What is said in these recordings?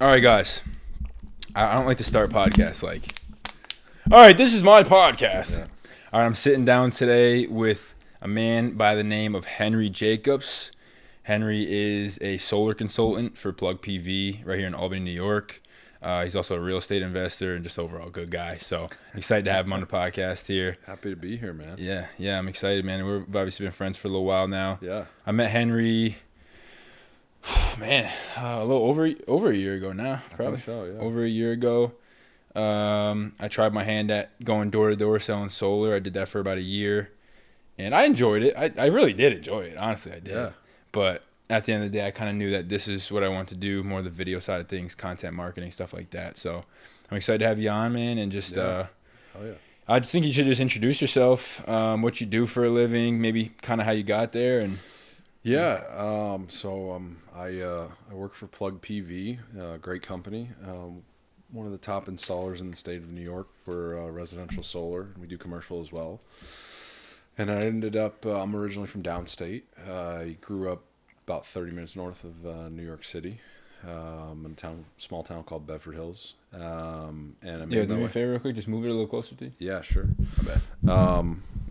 All right, guys. I don't like to start podcasts like, all right, this is my podcast. Yeah. All right, I'm sitting down today with a man by the name of Henry Jacobs. Henry is a solar consultant for Plug PV right here in Albany, New York. He's also a real estate investor and just overall good guy. So I'm excited to have him on the podcast here. Happy to be here, man. Yeah, I'm excited, man. We've obviously been friends for a little while now. Yeah. I met Henry, man, a little over a year ago now. Probably I think so, yeah. over a year ago. I tried my hand at going door to door selling solar. I did that for about a year, and I enjoyed it. I really did enjoy it. Honestly, I did. Yeah. But at the end of the day, I kind of knew that this is what I want to do, more the video side of things, content marketing, stuff like that. So I'm excited to have you on, man, and just Oh, yeah. I think you should just introduce yourself, what you do for a living, maybe kind of how you got there, and Yeah. I work for Plug PV, great company. One of the top installers in the state of New York for residential solar. We do commercial as well. And I ended up, I'm originally from downstate. I grew up about 30 minutes north of New York City, in a small town called Bedford Hills. And I made yeah, my do me way- a favor real quick, just move it a little closer to you. Yeah, sure. My bad.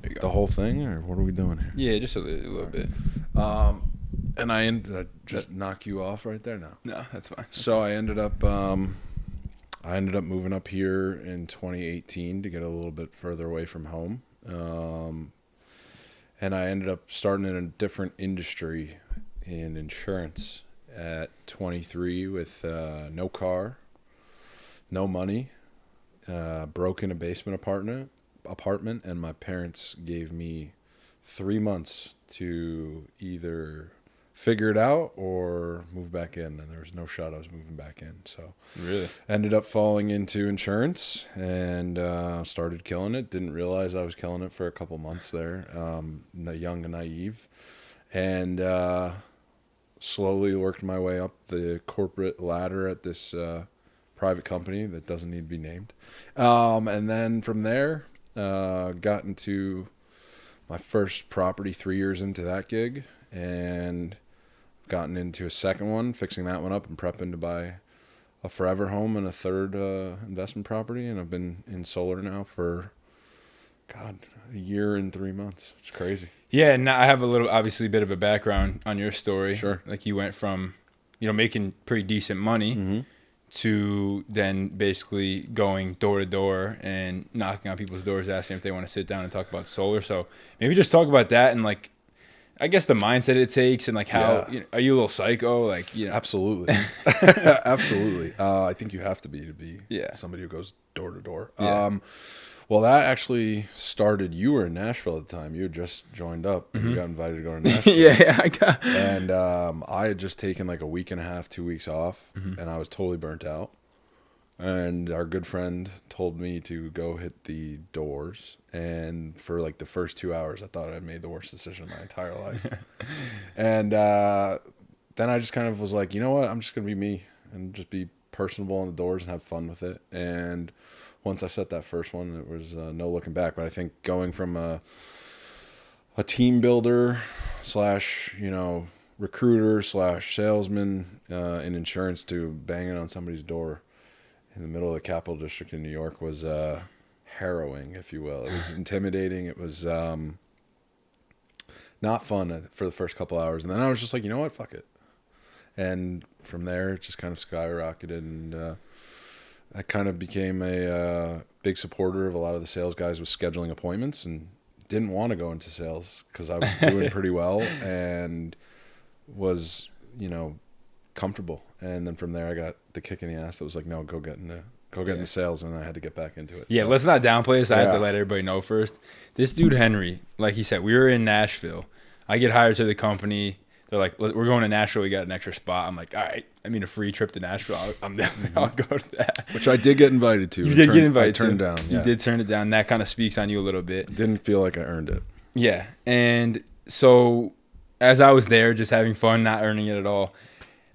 There you go. The whole thing, or what are we doing here? Yeah, just a little bit. And I just knock you off right there now. No, that's fine. So I ended up moving up here in 2018 to get a little bit further away from home. And I ended up starting in a different industry in insurance at 23 with no car, no money, broke in a basement apartment, and my parents gave me 3 months to either figure it out or move back in, and there was no shot I was moving back in. So Really? ended up falling into insurance and started killing it. Didn't realize I was killing it for a couple months there, young and naive, and slowly worked my way up the corporate ladder at this private company that doesn't need to be named. And then from there, got into my first property 3 years into that gig, and gotten into a second one, fixing that one up and prepping to buy a forever home and a third investment property. And I've been in solar now for, a year and 3 months. It's crazy. Yeah, and I have obviously a bit of a background on your story. Sure. Like you went from, making pretty decent money to then basically going door to door and knocking on people's doors, asking if they want to sit down and talk about solar. So maybe just talk about that and like, I guess the mindset it takes and like how, Yeah. are you a little psycho? Like, Absolutely. Absolutely. I think you have to be Yeah. somebody who goes door to door. Yeah. Well, that actually started, you were in Nashville at the time. You had just joined up and you got invited to go to Nashville. yeah, I got. And I had just taken like a week and a half, 2 weeks off, and I was totally burnt out. And our good friend told me to go hit the doors. And for like the first 2 hours, I thought I'd made the worst decision of my entire life. And then I just kind of was like, you know what? I'm just going to be me and just be personable on the doors and have fun with it. And once I set that first one, it was no looking back. But I think going from a team builder / recruiter / salesman in insurance to banging on somebody's door in the middle of the Capital District in New York was harrowing, if you will. It was intimidating. It was not fun for the first couple hours. And then I was just like, you know what? Fuck it. And from there, it just kind of skyrocketed. And I kind of became a big supporter of a lot of the sales guys with scheduling appointments, and didn't want to go into sales because I was doing pretty well and was, comfortable. And then from there, I got the kick in the ass that was like, no, go get into sales, and I had to get back into it. Yeah, So, let's not downplay this. I have to Yeah. let everybody know first. This dude, Henry, like he said, we were in Nashville. I get hired to the company. They're like, we're going to Nashville. We got an extra spot. I'm like, all right. I mean, a free trip to Nashville. I'm definitely, I'll go to that. which I did get invited to. You did get invited I turned to. down. You Yeah. did turn it down. That kind of speaks on you a little bit. Didn't feel like I earned it. Yeah. And so as I was there, just having fun, not earning it at all,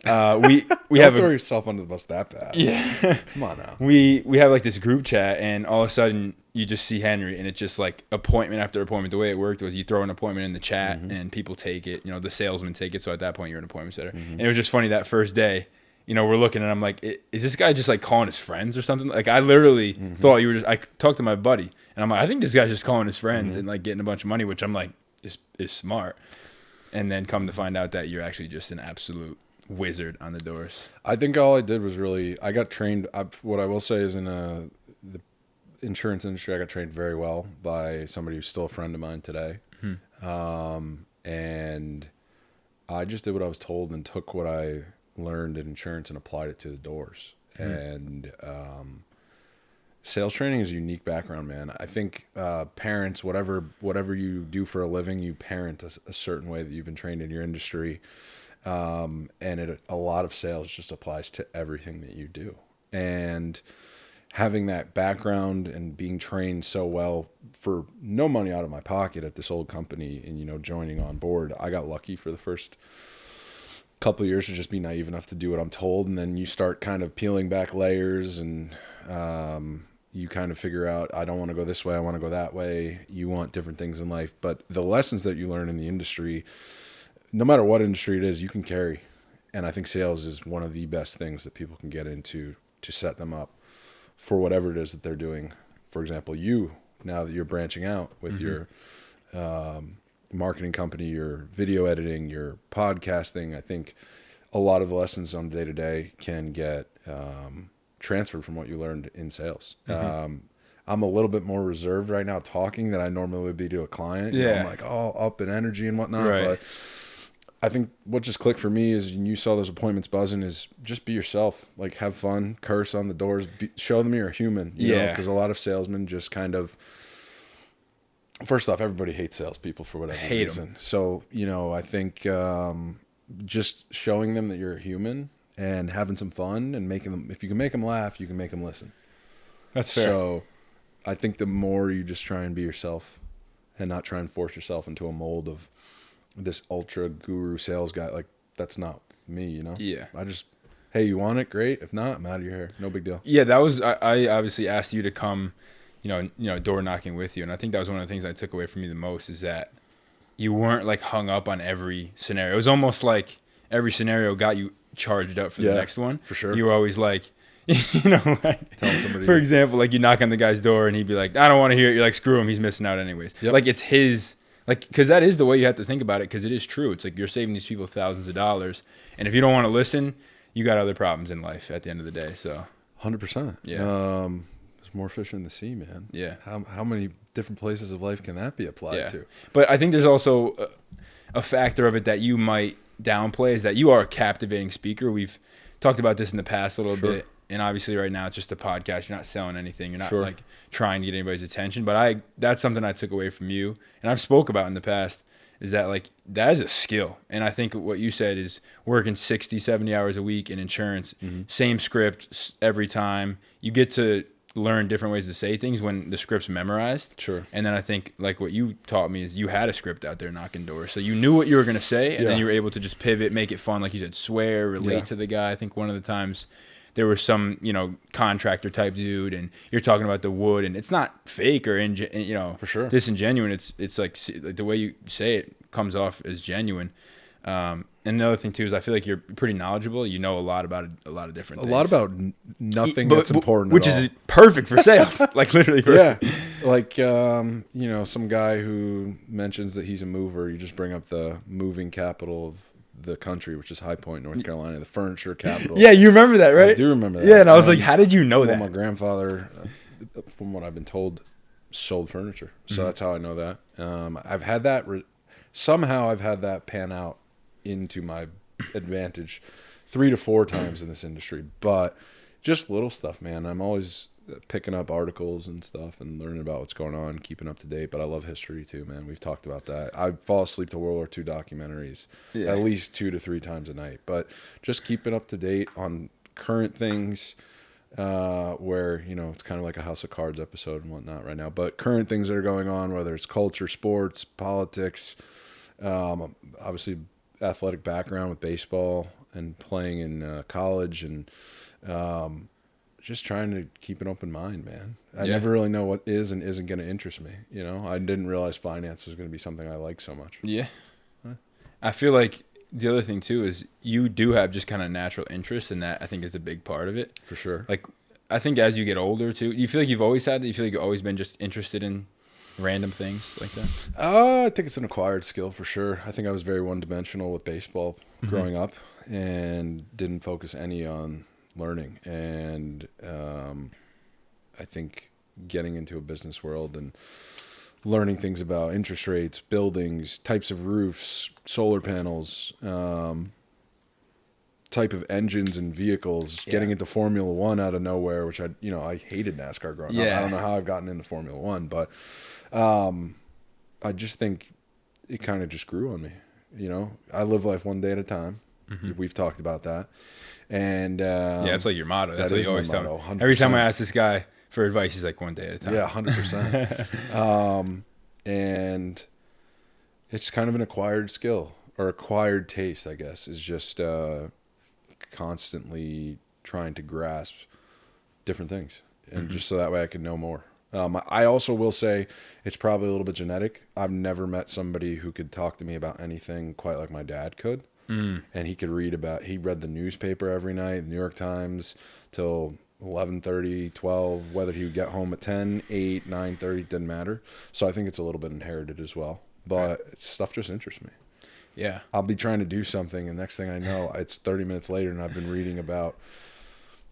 we Don't have throw yourself under the bus that bad. yeah. Come on now. we have like this group chat, and all of a sudden you just see Henry, and it's just like appointment after appointment. The way it worked was you throw an appointment in the chat and people take it. The salesmen take it. So at that point you're an appointment setter. And it was just funny that first day, we're looking and I'm like, is this guy just like calling his friends or something? Like I literally thought you were just. I talked to my buddy and I'm like, I think this guy's just calling his friends and like getting a bunch of money, which I'm like is smart. And then come to find out that you're actually just an absolute wizard on the doors. I think all I did was I got trained. What I will say is in the insurance industry, I got trained very well by somebody who's still a friend of mine today. And I just did what I was told and took what I learned in insurance and applied it to the doors. And sales training is a unique background, man. I think parents, whatever you do for a living, you parent a certain way that you've been trained in your industry. And a lot of sales just applies to everything that you do. And having that background and being trained so well for no money out of my pocket at this old company and, joining on board, I got lucky for the first couple of years to just be naive enough to do what I'm told. And then you start kind of peeling back layers and you kind of figure out, I don't want to go this way. I want to go that way. You want different things in life. But the lessons that you learn in the industry, no matter what industry it is, you can carry. And I think sales is one of the best things that people can get into to set them up for whatever it is that they're doing. For example, now that you're branching out with your marketing company, your video editing, your podcasting, I think a lot of the lessons on day to day can get transferred from what you learned in sales. I'm a little bit more reserved right now talking than I normally would be to a client. I'm like all up in energy and whatnot. Right. But I think what just clicked for me is, and you saw those appointments buzzing, is just be yourself. Like have fun, curse on the doors, show them you're a human. You know, because a lot of salesmen just kind of, first off, everybody hates salespeople for whatever reason. Them. So, I think just showing them that you're a human and having some fun and making them, if you can make them laugh, you can make them listen. That's fair. So I think the more you just try and be yourself and not try and force yourself into a mold of this ultra guru sales guy, like that's not me, Yeah. I just, hey, you want it? Great. If not, I'm out of your hair. No big deal. Yeah, that was, I obviously asked you to come, door knocking with you. And I think that was one of the things I took away from you the most is that you weren't like hung up on every scenario. It was almost like every scenario got you charged up for the next one. For sure. You were always like, like telling somebody, for example, like you knock on the guy's door and he'd be like, I don't want to hear it. You're like, screw him. He's missing out anyways. Yep. Like it's his, like, because that is the way you have to think about it, because it is true. It's like you're saving these people thousands of dollars. And if you don't want to listen, you got other problems in life at the end of the day. So 100%. Yeah. There's more fish in the sea, man. Yeah. How many different places of life can that be applied to? But I think there's also a factor of it that you might downplay is that you are a captivating speaker. We've talked about this in the past a little bit. And obviously right now it's just a podcast. You're not selling anything. You're not like trying to get anybody's attention. But that's something I took away from you. And I've spoke about in the past is that like that is a skill. And I think what you said is working 60, 70 hours a week in insurance, same script every time. You get to learn different ways to say things when the script's memorized. Sure. And then I think like what you taught me is you had a script out there knocking doors. So you knew what you were going to say and then you were able to just pivot, make it fun. Like you said, swear, relate to the guy. I think one of the times there was some, contractor type dude, and you're talking about the wood, and it's not fake or for sure disingenuine. It's like the way you say it comes off as genuine. And the other thing too is I feel like you're pretty knowledgeable. You know a lot about a lot of different things. A lot about nothing that's important, which is perfect for sales. Like literally perfect. Yeah, like some guy who mentions that he's a mover. You just bring up the moving capital of the country, which is High Point, North Carolina, the furniture capital. Yeah, you remember that, right? I do remember that. Yeah, and I was like, how did you know that? My grandfather, from what I've been told, sold furniture. So that's how I know that. I've had that, somehow I've had that pan out into my advantage 3 to 4 times in this industry. But just little stuff, man. I'm always picking up articles and stuff and learning about what's going on, keeping up to date. But I love history too, man. We've talked about that. I fall asleep to World War II documentaries at least 2 to 3 times a night. But just keeping up to date on current things, where it's kind of like a House of Cards episode and whatnot right now. But current things that are going on, whether it's culture, sports, politics, obviously athletic background with baseball and playing in college and. Just trying to keep an open mind, man. I never really know what is and isn't going to interest me. I didn't realize finance was going to be something I like so much. Yeah. I feel like the other thing too is you do have just kind of natural interest, and that I think is a big part of it. For sure. Like, I think as you get older too, you feel like you've always had that. You feel like you've always been just interested in random things like that. I think it's an acquired skill for sure. I think I was very one-dimensional with baseball growing up, and didn't focus any on learning. And I think getting into a business world and learning things about interest rates, buildings, types of roofs, solar panels, type of engines and vehicles, getting into Formula One out of nowhere, which I hated NASCAR growing up. I don't know how I've gotten into Formula One, but I just think it kind of just grew on me. I live life one day at a time. We've talked about that. And it's like your motto. That's what you always tell me. 100%. Every time I ask this guy for advice, he's like, one day at a time. Yeah, 100%. And it's kind of an acquired skill, or acquired taste, I guess, is just constantly trying to grasp different things, and just so that way I can know more. I also will say it's probably a little bit genetic. I've never met somebody who could talk to me about anything quite like my dad could. And he read the newspaper every night, the New York Times, till 11:30, 12, whether he would get home at 10, 8, 9:30, didn't matter. So I think it's a little bit inherited as well. But stuff just interests me. Yeah. I'll be trying to do something, and next thing I know, it's 30 minutes later, and I've been reading about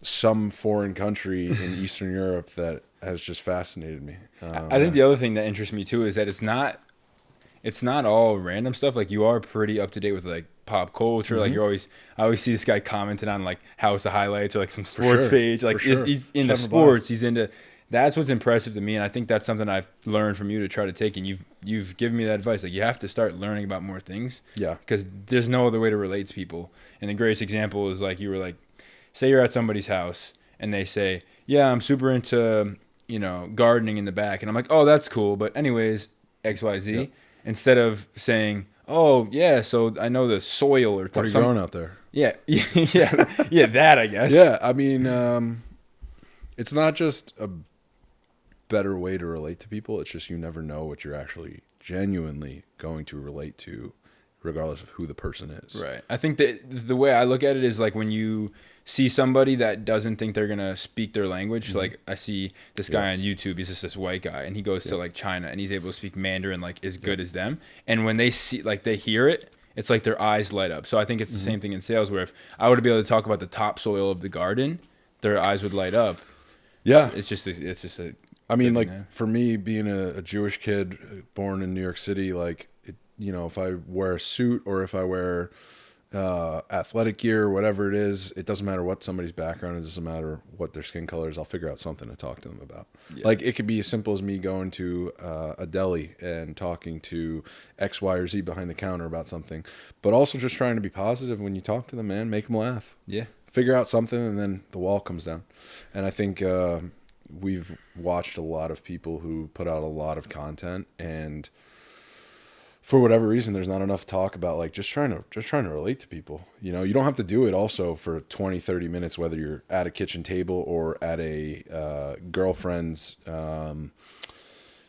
some foreign country in Eastern Europe that has just fascinated me. I think the other thing that interests me too is that it's not all random stuff. Like, you are pretty up to date with like pop culture. Like, I always see this guy commenting on like House of Highlights or like some sports page. Like, he's into sports. He's into. That's what's impressive to me, and I think that's something I've learned from you to try to take. And you've given me that advice. Like, you have to start learning about more things. Yeah. Because there's no other way to relate to people. And the greatest example is like, you were like, say you're at somebody's house and they say, "Yeah, I'm super into gardening in the back," and I'm like, "Oh, that's cool, but anyways, XYZ." Yep. Instead of saying, "Oh, yeah, so I know the soil or what are you growing out there?" Yeah, yeah, that I guess. Yeah, I mean, it's not just a better way to relate to people. It's just you never know what you're actually genuinely going to relate to, regardless of who the person is. Right. I think that the way I look at it is like when you see somebody that doesn't think they're gonna speak their language. Like, I see this guy on YouTube. He's just this white guy, and he goes to like China, and he's able to speak Mandarin like as good as them. And when they see, like, they hear it, it's like their eyes light up. So I think it's the same thing in sales, where if I were to be able to talk about the topsoil of the garden, their eyes would light up. Yeah. It's just a. I mean, like, for me, being a Jewish kid born in New York City, like, if I wear a suit or if I wear athletic gear or whatever it is, it doesn't matter what somebody's background is. It doesn't matter what their skin color is. I'll figure out something to talk to them about. Yeah. Like, it could be as simple as me going to a deli and talking to X, Y, or Z behind the counter about something, but also just trying to be positive when you talk to them, man. Make them laugh. Yeah. Figure out something, and then the wall comes down. And I think we've watched a lot of people who put out a lot of content, and for whatever reason, there's not enough talk about like just trying to relate to people. You don't have to do it also for 20, 30 minutes, whether you're at a kitchen table or at a girlfriend's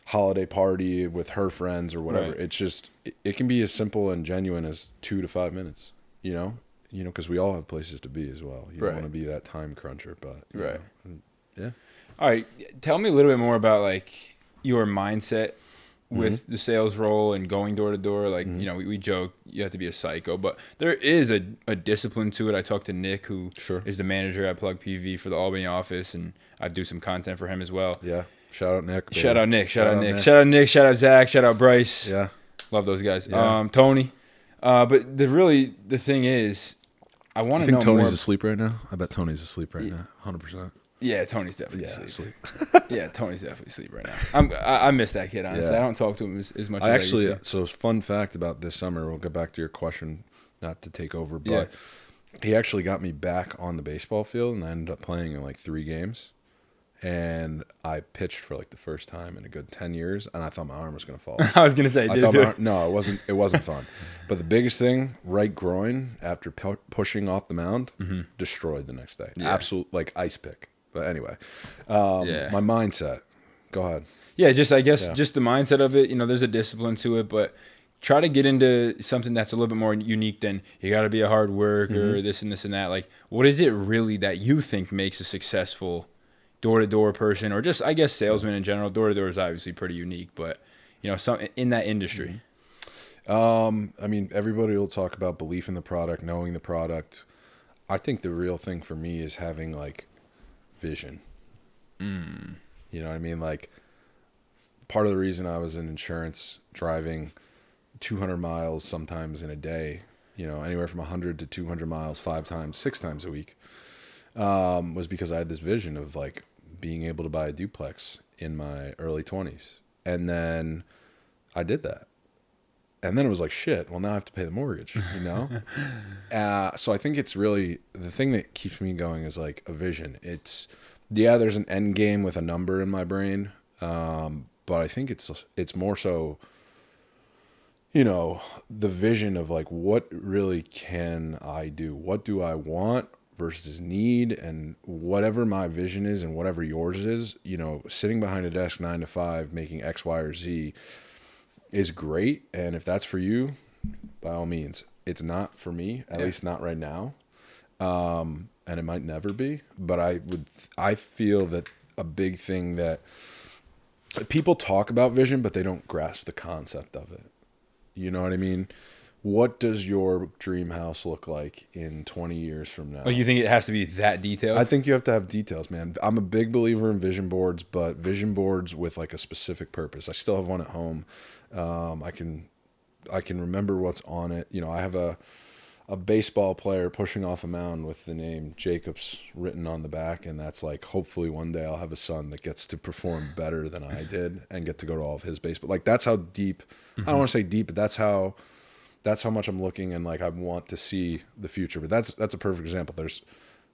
holiday party with her friends or whatever. Right. It's just, it can be as simple and genuine as 2 to 5 minutes, because we all have places to be as well. You don't want to be that time cruncher, but right. Yeah. All right. Tell me a little bit more about like your mindset with the sales role and going door to door. Like, we joke you have to be a psycho, but there is a discipline to it. I talked to Nick, who is the manager at Plug PV for the Albany office, and I do some content for him as well. Yeah. Shout out Nick. Shout out Nick. Shout out Nick. Shout out Nick. Shout out Zach. Shout out Bryce. Yeah. Love those guys. Yeah. Tony. But the thing is, I want to know Tony's more. asleep right now? I bet Tony's asleep right now. 100%. Yeah, Tony's definitely asleep. Yeah, Tony's definitely asleep right now. I miss that kid, honestly. Yeah. I don't talk to him as much as I used to. So fun fact about this summer, we'll get back to your question, not to take over, but he actually got me back on the baseball field, and I ended up playing in like 3 games. And I pitched for like the first time in a good 10 years, and I thought my arm was going to fall. I was going to say, no, it wasn't fun. But the biggest thing, right groin, after pushing off the mound, destroyed the next day. Yeah. Absolute, like, ice pick. But anyway, my mindset. Go ahead. Yeah, just the mindset of it. There's a discipline to it, but try to get into something that's a little bit more unique than you got to be a hard worker, this and this and that. Like, what is it really that you think makes a successful door-to-door person, or just, I guess, salesman in general? Door-to-door is obviously pretty unique, but, you know, some in that industry. I mean, everybody will talk about belief in the product, knowing the product. I think the real thing for me is having, like, vision. You know what I mean? Like, part of the reason I was in insurance driving 200 miles sometimes in a day, you know, anywhere from 100 to 200 miles 5 times, 6 times a week, was because I had this vision of, like, being able to buy a duplex in my early 20s. And then I did that. And then it was like, shit, well, now I have to pay the mortgage, you know? So I think it's really, the thing that keeps me going is, like, a vision. It's, yeah, there's an end game with a number in my brain, but I think it's more so, you know, the vision of, like, what really can I do? What do I want versus need? And whatever my vision is and whatever yours is, you know, sitting behind a desk 9 to 5 making X, Y, or Z is great. And if that's for you, by all means. It's not for me, at least not right now. And it might never be, but I feel that a big thing that people talk about vision, but they don't grasp the concept of it. You know what I mean? What does your dream house look like in 20 years from now? Oh, you think it has to be that detailed? I think you have to have details, man. I'm a big believer in vision boards, but vision boards with, like, a specific purpose. I still have one at home. I can remember what's on it. You know, I have a baseball player pushing off a mound with the name Jacobs written on the back, and that's, like, hopefully one day I'll have a son that gets to perform better than I did and get to go to all of his baseball. Like, that's how deep, I don't want to say deep, but that's how much I'm looking, and, like, I want to see the future. But that's a perfect example. There's,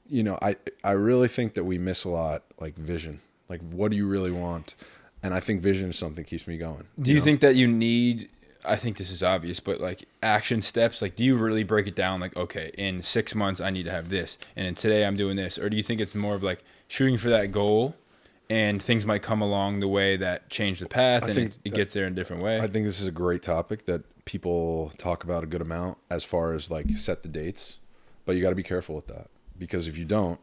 you know, I really think that we miss a lot, like, vision. Like, what do you really want? And I think vision is something that keeps me going. Do you think that you need, I think this is obvious, but, like, action steps? Like, do you really break it down? Like, okay, in 6 months I need to have this, and then today I'm doing this. Or do you think it's more of, like, shooting for that goal, and things might come along the way that change the path, and it gets there in a different way? I think this is a great topic that people talk about a good amount as far as, like, set the dates. But you got to be careful with that, because if you don't,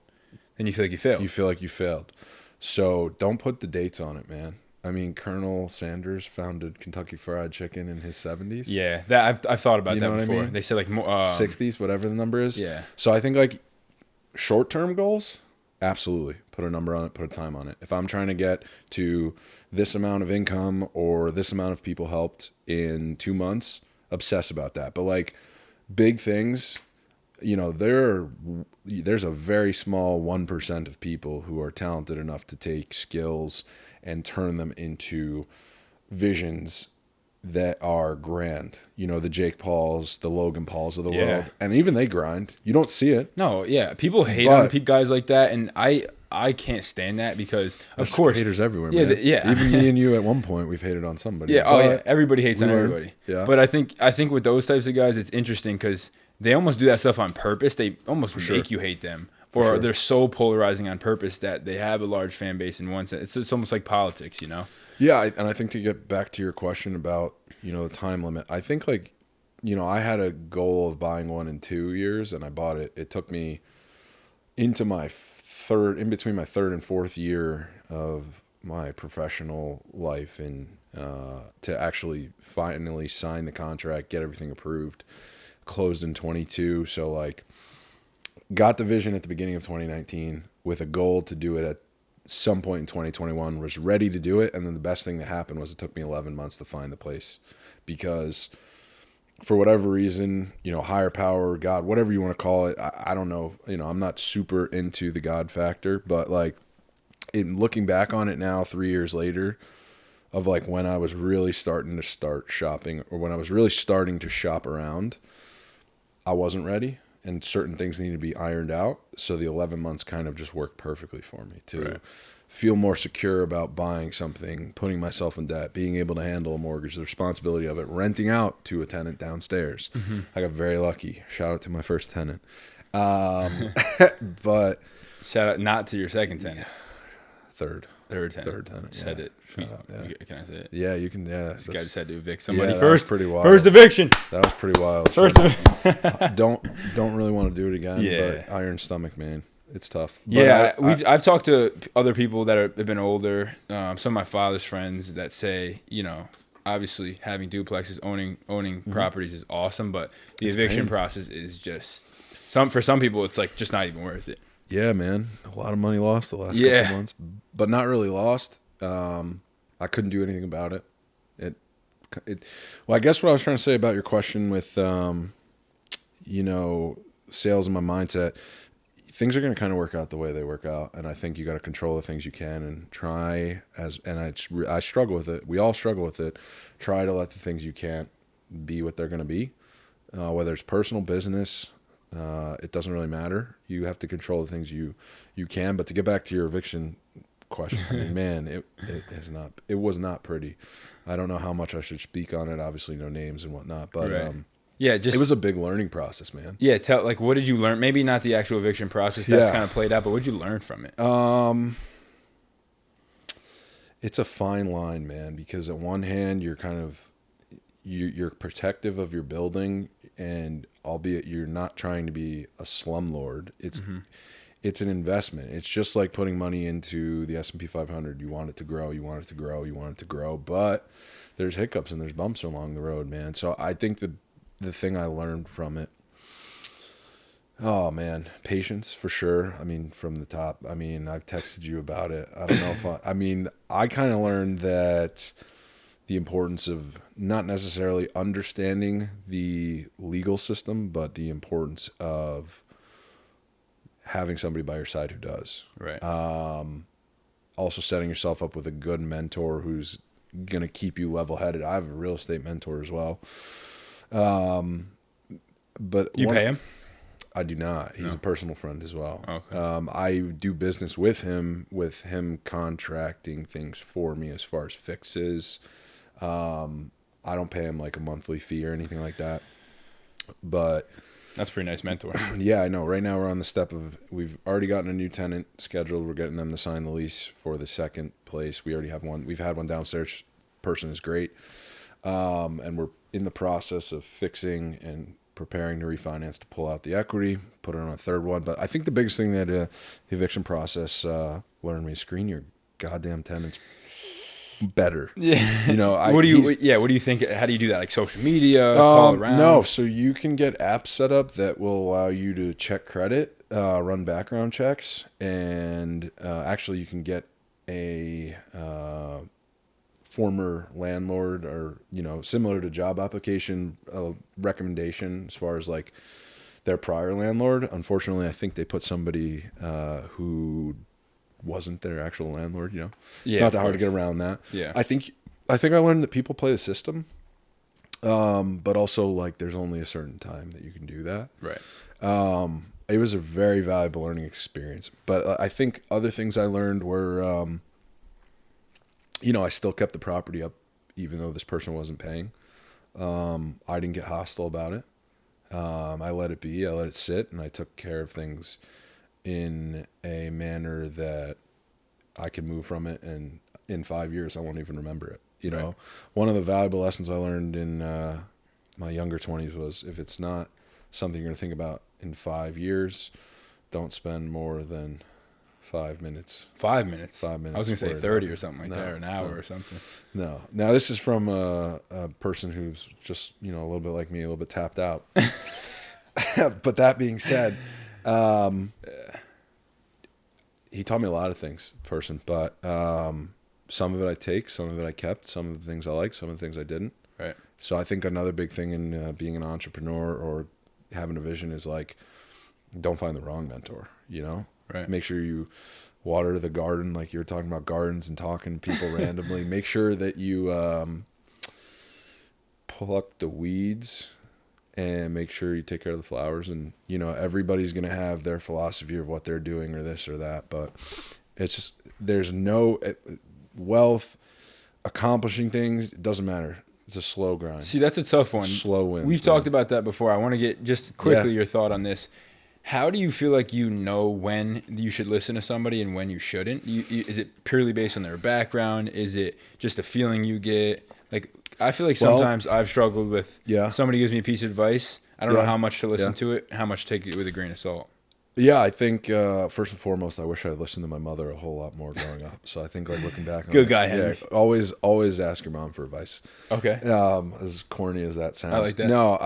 then you feel like you failed. You feel like you failed. So don't put the dates on it, man. I mean, Colonel Sanders founded Kentucky Fried Chicken in his 70s. Yeah, that I've thought about that before. I mean? They said, like, 60s, whatever the number is. Yeah. So I think, like, short-term goals, absolutely. Put a number on it, put a time on it. If I'm trying to get to this amount of income or this amount of people helped in 2 months, obsess about that. But, like, big things, you know, there's a very small 1% of people who are talented enough to take skills and turn them into visions that are grand. You know, the Jake Pauls, the Logan Pauls of the world. And even they grind. You don't see it. No, yeah. People hate on guys like that, and I can't stand that because, of course. Haters everywhere, man. Even me and you at one point, we've hated on somebody. Yeah, yeah. Everybody hates on everybody. Yeah. But I think with those types of guys, it's interesting because they almost do that stuff on purpose. They almost make you hate them. Or they're so polarizing on purpose that they have a large fan base in one sense. It's almost like politics, you know? Yeah, and I think to get back to your question about, you know, the time limit, I think, like, you know, I had a goal of buying one in 2 years, and I bought it. It took me into my in between my third and fourth year of my professional life and to actually finally sign the contract, get everything approved, closed in 22. So, like, got the vision at the beginning of 2019 with a goal to do it at some point in 2021, was ready to do it. And then the best thing that happened was it took me 11 months to find the place because for whatever reason, you know, higher power, God, whatever you want to call it. I don't know. You know, I'm not super into the God factor, but, like, in looking back on it now, 3 years later, of, like, when I was really starting to start shopping or when I was really starting to shop around, I wasn't ready. And certain things need to be ironed out. So the 11 months kind of just worked perfectly for me to feel more secure about buying something, putting myself in debt, being able to handle a mortgage, the responsibility of it, renting out to a tenant downstairs. I got very lucky. Shout out to my first tenant. But shout out not to your second tenant. Third. Third tenant. Third tenant. Said yeah. it. Shout out, yeah. Can I say it? Yeah, you can. Yeah, This guy just had to evict somebody that first. was pretty wild. First eviction. That was pretty wild. First. don't really want to do it again. Yeah. But iron stomach, man, it's tough. But Yeah, I've talked to other people that have been older. Some of my father's friends that say, you know, obviously having duplexes, owning properties is awesome, but the eviction process is just for some people it's like just not even worth it. Yeah, man, a lot of money lost the last couple months, but not really lost. I couldn't do anything about it. Well, I guess what I was trying to say about your question with, you know, sales and my mindset, things are going to kind of work out the way they work out. And I think you got to control the things you can and try I struggle with it. We all struggle with it. Try to let the things you can't be what they're going to be, whether it's personal, business, it doesn't really matter. You have to control the things you can. But to get back to your eviction question, I mean, man, it was not pretty. I don't know how much I should speak on it. Obviously, no names and whatnot, but right. It was a big learning process, man. Yeah, what did you learn? Maybe not the actual eviction process that's kind of played out, but what did you learn from it? It's a fine line, man, because at one hand you're kind of you're protective of your building, and albeit you're not trying to be a slumlord, it's an investment. It's just like putting money into the S&P 500. You want it to grow, you want it to grow, you want it to grow, but there's hiccups and there's bumps along the road, man. So I think the thing I learned from it, oh man, patience for sure. I mean, from the top. I mean, I've texted you about it. I don't know if I kind of learned that the importance of not necessarily understanding the legal system, but the importance of having somebody by your side who does. Right. Also setting yourself up with a good mentor who's going to keep you level-headed. I have a real estate mentor as well. But you pay him? I do not. He's a personal friend as well. Okay. I do business with him contracting things for me as far as fixes. I don't pay him like a monthly fee or anything like that. But that's a pretty nice mentor. Yeah, I know. Right now we're on the step of, we've already gotten a new tenant scheduled. We're getting them to sign the lease for the second place. We already have one. We've had one downstairs. Person is great. And we're in the process of fixing and preparing to refinance to pull out the equity, put it on a third one. But I think the biggest thing that the eviction process learned me is screen your goddamn tenants better. Yeah. You know, what do you think? How do you do that? Like social media, call around? No, so you can get apps set up that will allow you to check credit, run background checks, and actually you can get a former landlord, or, you know, similar to job application recommendation as far as like their prior landlord. Unfortunately, I think they put somebody who wasn't their actual landlord, you know. It's not that hard to get around that. Yeah. I think I learned that people play the system. But also like there's only a certain time that you can do that. Right. It was a very valuable learning experience. But I think other things I learned were you know, I still kept the property up even though this person wasn't paying. I didn't get hostile about it. I let it be, I let it sit, and I took care of things in a manner that I could move from it, and in 5 years I won't even remember it. You know, one of the valuable lessons I learned in my younger 20s was, if it's not something you're going to think about in 5 years, don't spend more than 5 minutes. 5 minutes? 5 minutes. I was going to say 30 or something like that, or an hour or something. No. Now, this is from a person who's just, you know, a little bit like me, a little bit tapped out. But that being said, he taught me a lot of things, person, but some of it I take, some of it I kept, some of the things I liked, some of the things I didn't. Right. So I think another big thing in being an entrepreneur or having a vision is like, don't find the wrong mentor, you know? Right. Make sure you water the garden, like you were talking about gardens and talking to people randomly. Make sure that you pluck the weeds and make sure you take care of the flowers. And, you know, everybody's going to have their philosophy of what they're doing or this or that. But it's just, there's no wealth, accomplishing things. It doesn't matter. It's a slow grind. See, that's a tough one. Slow wins. We've talked about that before. I want to get just quickly your thought on this. How do you feel like you know when you should listen to somebody and when you shouldn't? Is it purely based on their background? Is it just a feeling you get? Like, I feel like sometimes I've struggled with somebody gives me a piece of advice. I don't know how much to listen to it, how much to take it with a grain of salt. Yeah, I think first and foremost, I wish I had listened to my mother a whole lot more growing up. So I think like looking back, on Good guy, Henry. Always ask your mom for advice. Okay. As corny as that sounds, I like that. No,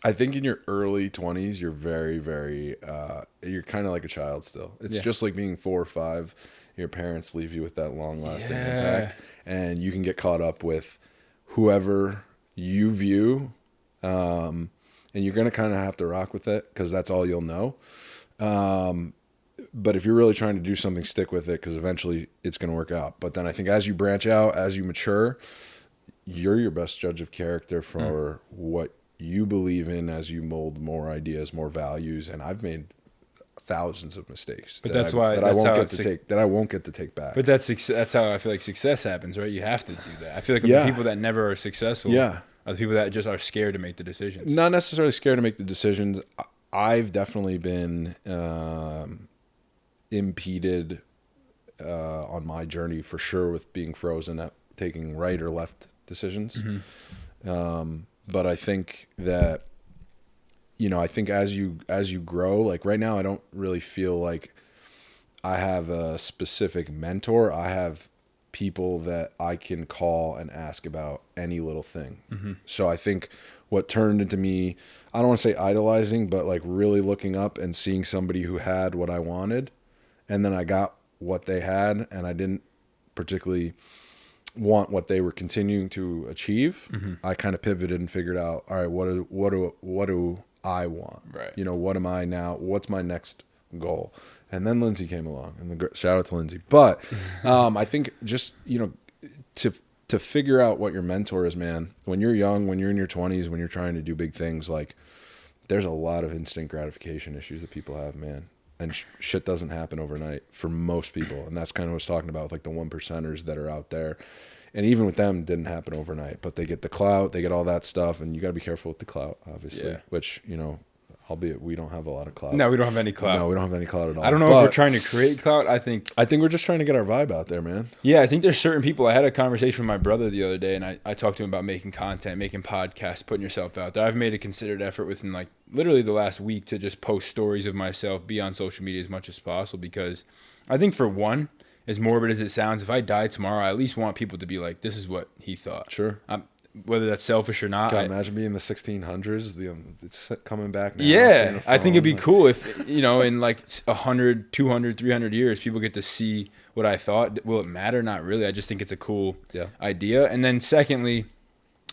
I think in your early 20s, you're very, very, you're kind of like a child still. It's just like being 4 or 5. Your parents leave you with that long-lasting impact, and you can get caught up with whoever you view, and you're going to kind of have to rock with it because that's all you'll know. But if you're really trying to do something, stick with it because eventually it's going to work out. But then I think as you branch out, as you mature, you're your best judge of character for what you believe in as you mold more ideas, more values. And I've made thousands of mistakes, but that I won't get to take back. But that's how I feel like success happens, right? You have to do that. I feel like the people that never are successful are the people that just are scared to make the decisions. Not necessarily scared to make the decisions. I've definitely been impeded on my journey for sure with being frozen at taking right or left decisions. But I think that, I think as you grow, like right now, I don't really feel like I have a specific mentor. I have people that I can call and ask about any little thing. So I think what turned into me, I don't want to say idolizing, but like really looking up and seeing somebody who had what I wanted, and then I got what they had, and I didn't particularly want what they were continuing to achieve. I kind of pivoted and figured out, all right, what do I want? Right. What am I now? What's my next goal? And then Lindsay came along, and shout out to Lindsay. But I think just to figure out what your mentor is, man. When you're young, when you're in your 20s, when you're trying to do big things, like there's a lot of instant gratification issues that people have, man. And shit doesn't happen overnight for most people. And that's kind of what I was talking about with like the 1%ers that are out there. And even with them, it didn't happen overnight. But they get the clout, they get all that stuff. And you got to be careful with the clout, obviously. Which, albeit we don't have a lot of clout. No, we don't have any clout. No, we don't have any clout at all. I don't know if we're trying to create clout. I think we're just trying to get our vibe out there, man. Yeah, I think there's certain people. I had a conversation with my brother the other day, and I talked to him about making content, making podcasts, putting yourself out there. I've made a considered effort within like literally the last week to just post stories of myself, be on social media as much as possible, because I think for one, as morbid as it sounds, if I die tomorrow, I at least want people to be like, this is what he thought. Sure. Whether that's selfish or not. God, imagine being in the 1600s, it's coming back now. Yeah, I think it'd be cool if, in like 100, 200, 300 years, people get to see what I thought. Will it matter? Not really. I just think it's a cool idea. And then secondly,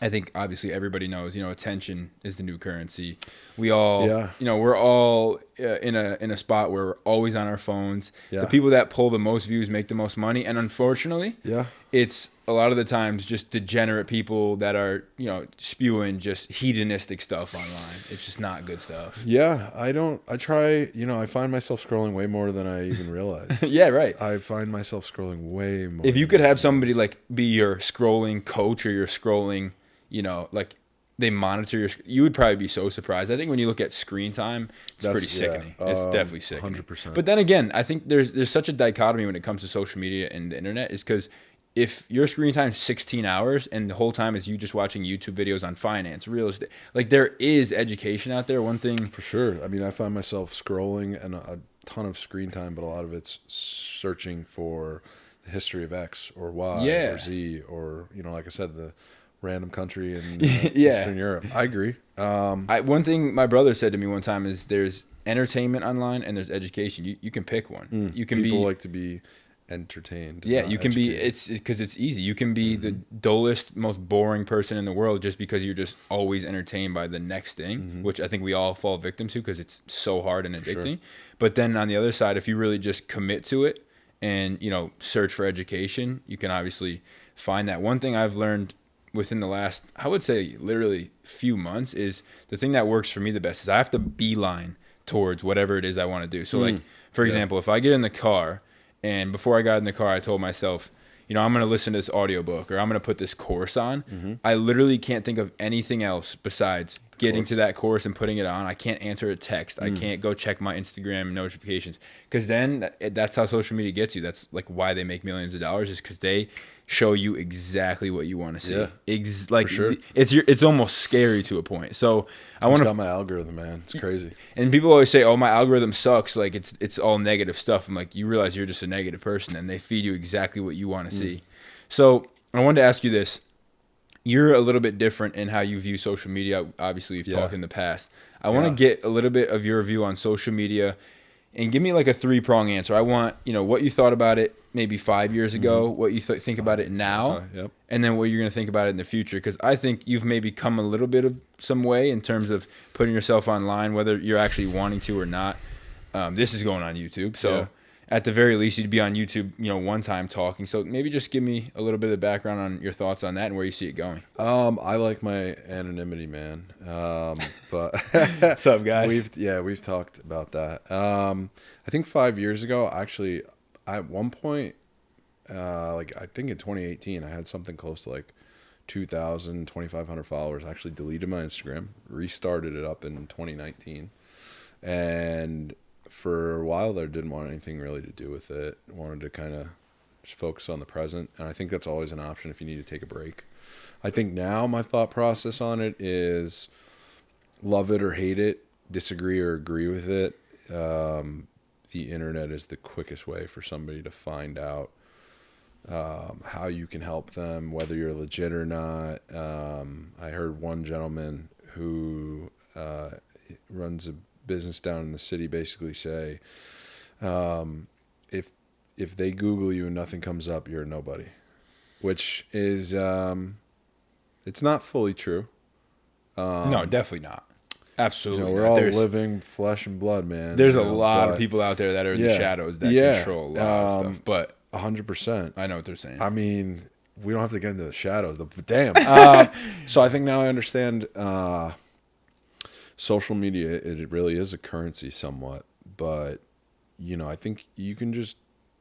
I think obviously everybody knows, attention is the new currency. We all, we're all in a spot where we're always on our phones. The people that pull the most views make the most money. And unfortunately, it's a lot of the times just degenerate people that are, spewing just hedonistic stuff online. It's just not good stuff. Yeah, I find myself scrolling way more than I even realize. Yeah, right. I find myself scrolling way more. If you could have somebody like be your scrolling coach or your scrolling, like they monitor you would probably be so surprised. I think when you look at screen time, it's pretty sickening. It's definitely sickening. 100%. But then again, I think there's such a dichotomy when it comes to social media and the internet, is because if your screen time is 16 hours and the whole time is you just watching YouTube videos on finance, real estate, like there is education out there. One thing for sure. I mean, I find myself scrolling and a ton of screen time, but a lot of it's searching for the history of X or Y or Z or, like I said, the random country in Eastern Europe. I agree. One thing my brother said to me one time is there's entertainment online and there's education. You can pick one. You can people like to be entertained. Yeah, you can be. It's because it's easy. You can be the dullest, most boring person in the world just because you're just always entertained by the next thing, which I think we all fall victim to because it's so hard and addicting. But then on the other side, if you really just commit to it and search for education, you can obviously find that. One thing I've learned within the last, I would say literally few months, is the thing that works for me the best is I have to beeline towards whatever it is I want to do. So like, for example, if I get in the car and before I got in the car, I told myself, I'm going to listen to this audiobook or I'm going to put this course on. I literally can't think of anything else besides getting to that course and putting it on. I can't answer a text. I can't go check my Instagram notifications, because then that's how social media gets you. That's like why they make millions of dollars, is because they show you exactly what you want to see. Yeah, Like for sure. It's almost scary to a point. So I want got my algorithm, man. It's crazy. And people always say, "Oh, my algorithm sucks." Like it's all negative stuff. I'm like, you realize you're just a negative person, and they feed you exactly what you want to see. So I wanted to ask you this. You're a little bit different in how you view social media. Obviously, you've talked in the past. I want to get a little bit of your view on social media, and give me like a 3-prong answer. I want, what you thought about it maybe 5 years ago, what you think about it now, and then what you're going to think about it in the future. Because I think you've maybe come a little bit of some way in terms of putting yourself online, whether you're actually wanting to or not. This is going on YouTube, so at the very least, you'd be on YouTube, one time talking. So maybe just give me a little bit of background on your thoughts on that and where you see it going. I like my anonymity, man. But what's up, guys? We've talked about that. I think 5 years ago, actually, at one point, I think in 2018, I had something close to like 2,000, 2,500 followers. I actually deleted my Instagram, restarted it up in 2019, and for a while there, didn't want anything really to do with it. Wanted to kind of just focus on the present. And I think that's always an option if you need to take a break. I think now my thought process on it is love it or hate it, disagree or agree with it. The internet is the quickest way for somebody to find out how you can help them, whether you're legit or not. I heard one gentleman who runs a business down in the city basically say, if they Google you and nothing comes up, you're a nobody, which is it's not fully true. No, definitely not. Absolutely, we're all living flesh and blood, man. There's a lot of people out there that are in the shadows that control a lot of stuff. But 100%, I know what they're saying. I mean, we don't have to get into the shadows. But damn. So I think now I understand. Social media, it really is a currency somewhat, but I think you can just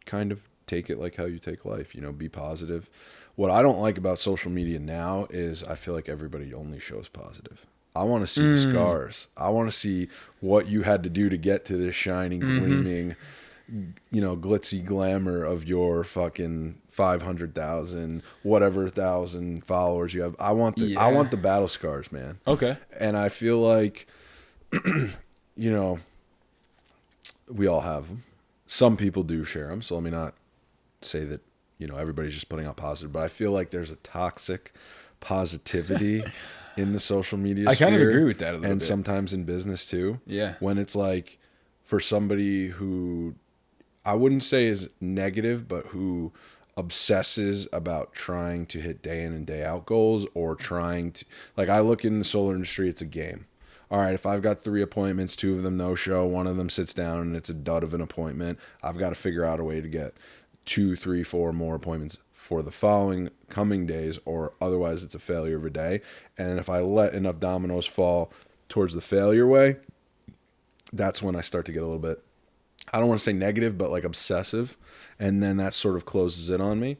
kind of take it like how you take life, be positive. What I don't like about social media now is I feel like everybody only shows positive. I want to see the scars. I want to see what you had to do to get to this shining, gleaming, glitzy glamour of your fucking 500,000 whatever thousand followers you have. I want the battle scars, man. Okay. And I feel like we all have them. Some people do share them, so let me not say that everybody's just putting out positive, but I feel like there's a toxic positivity in the social media sphere. I kind of agree with that a little bit. And sometimes in business too. Yeah. When it's like for somebody who I wouldn't say is negative, but who obsesses about trying to hit day in and day out goals, or trying to, like, I look in the solar industry, it's a game. All right, if I've got 3 appointments, 2 of them no show, 1 of them sits down and it's a dud of an appointment, I've got to figure out a way to get 2, 3, 4 more appointments for the coming days, or otherwise it's a failure of a day. And if I let enough dominoes fall towards the failure way, that's when I start to get a little bit, I don't want to say negative, but like obsessive. And then that sort of closes in on me.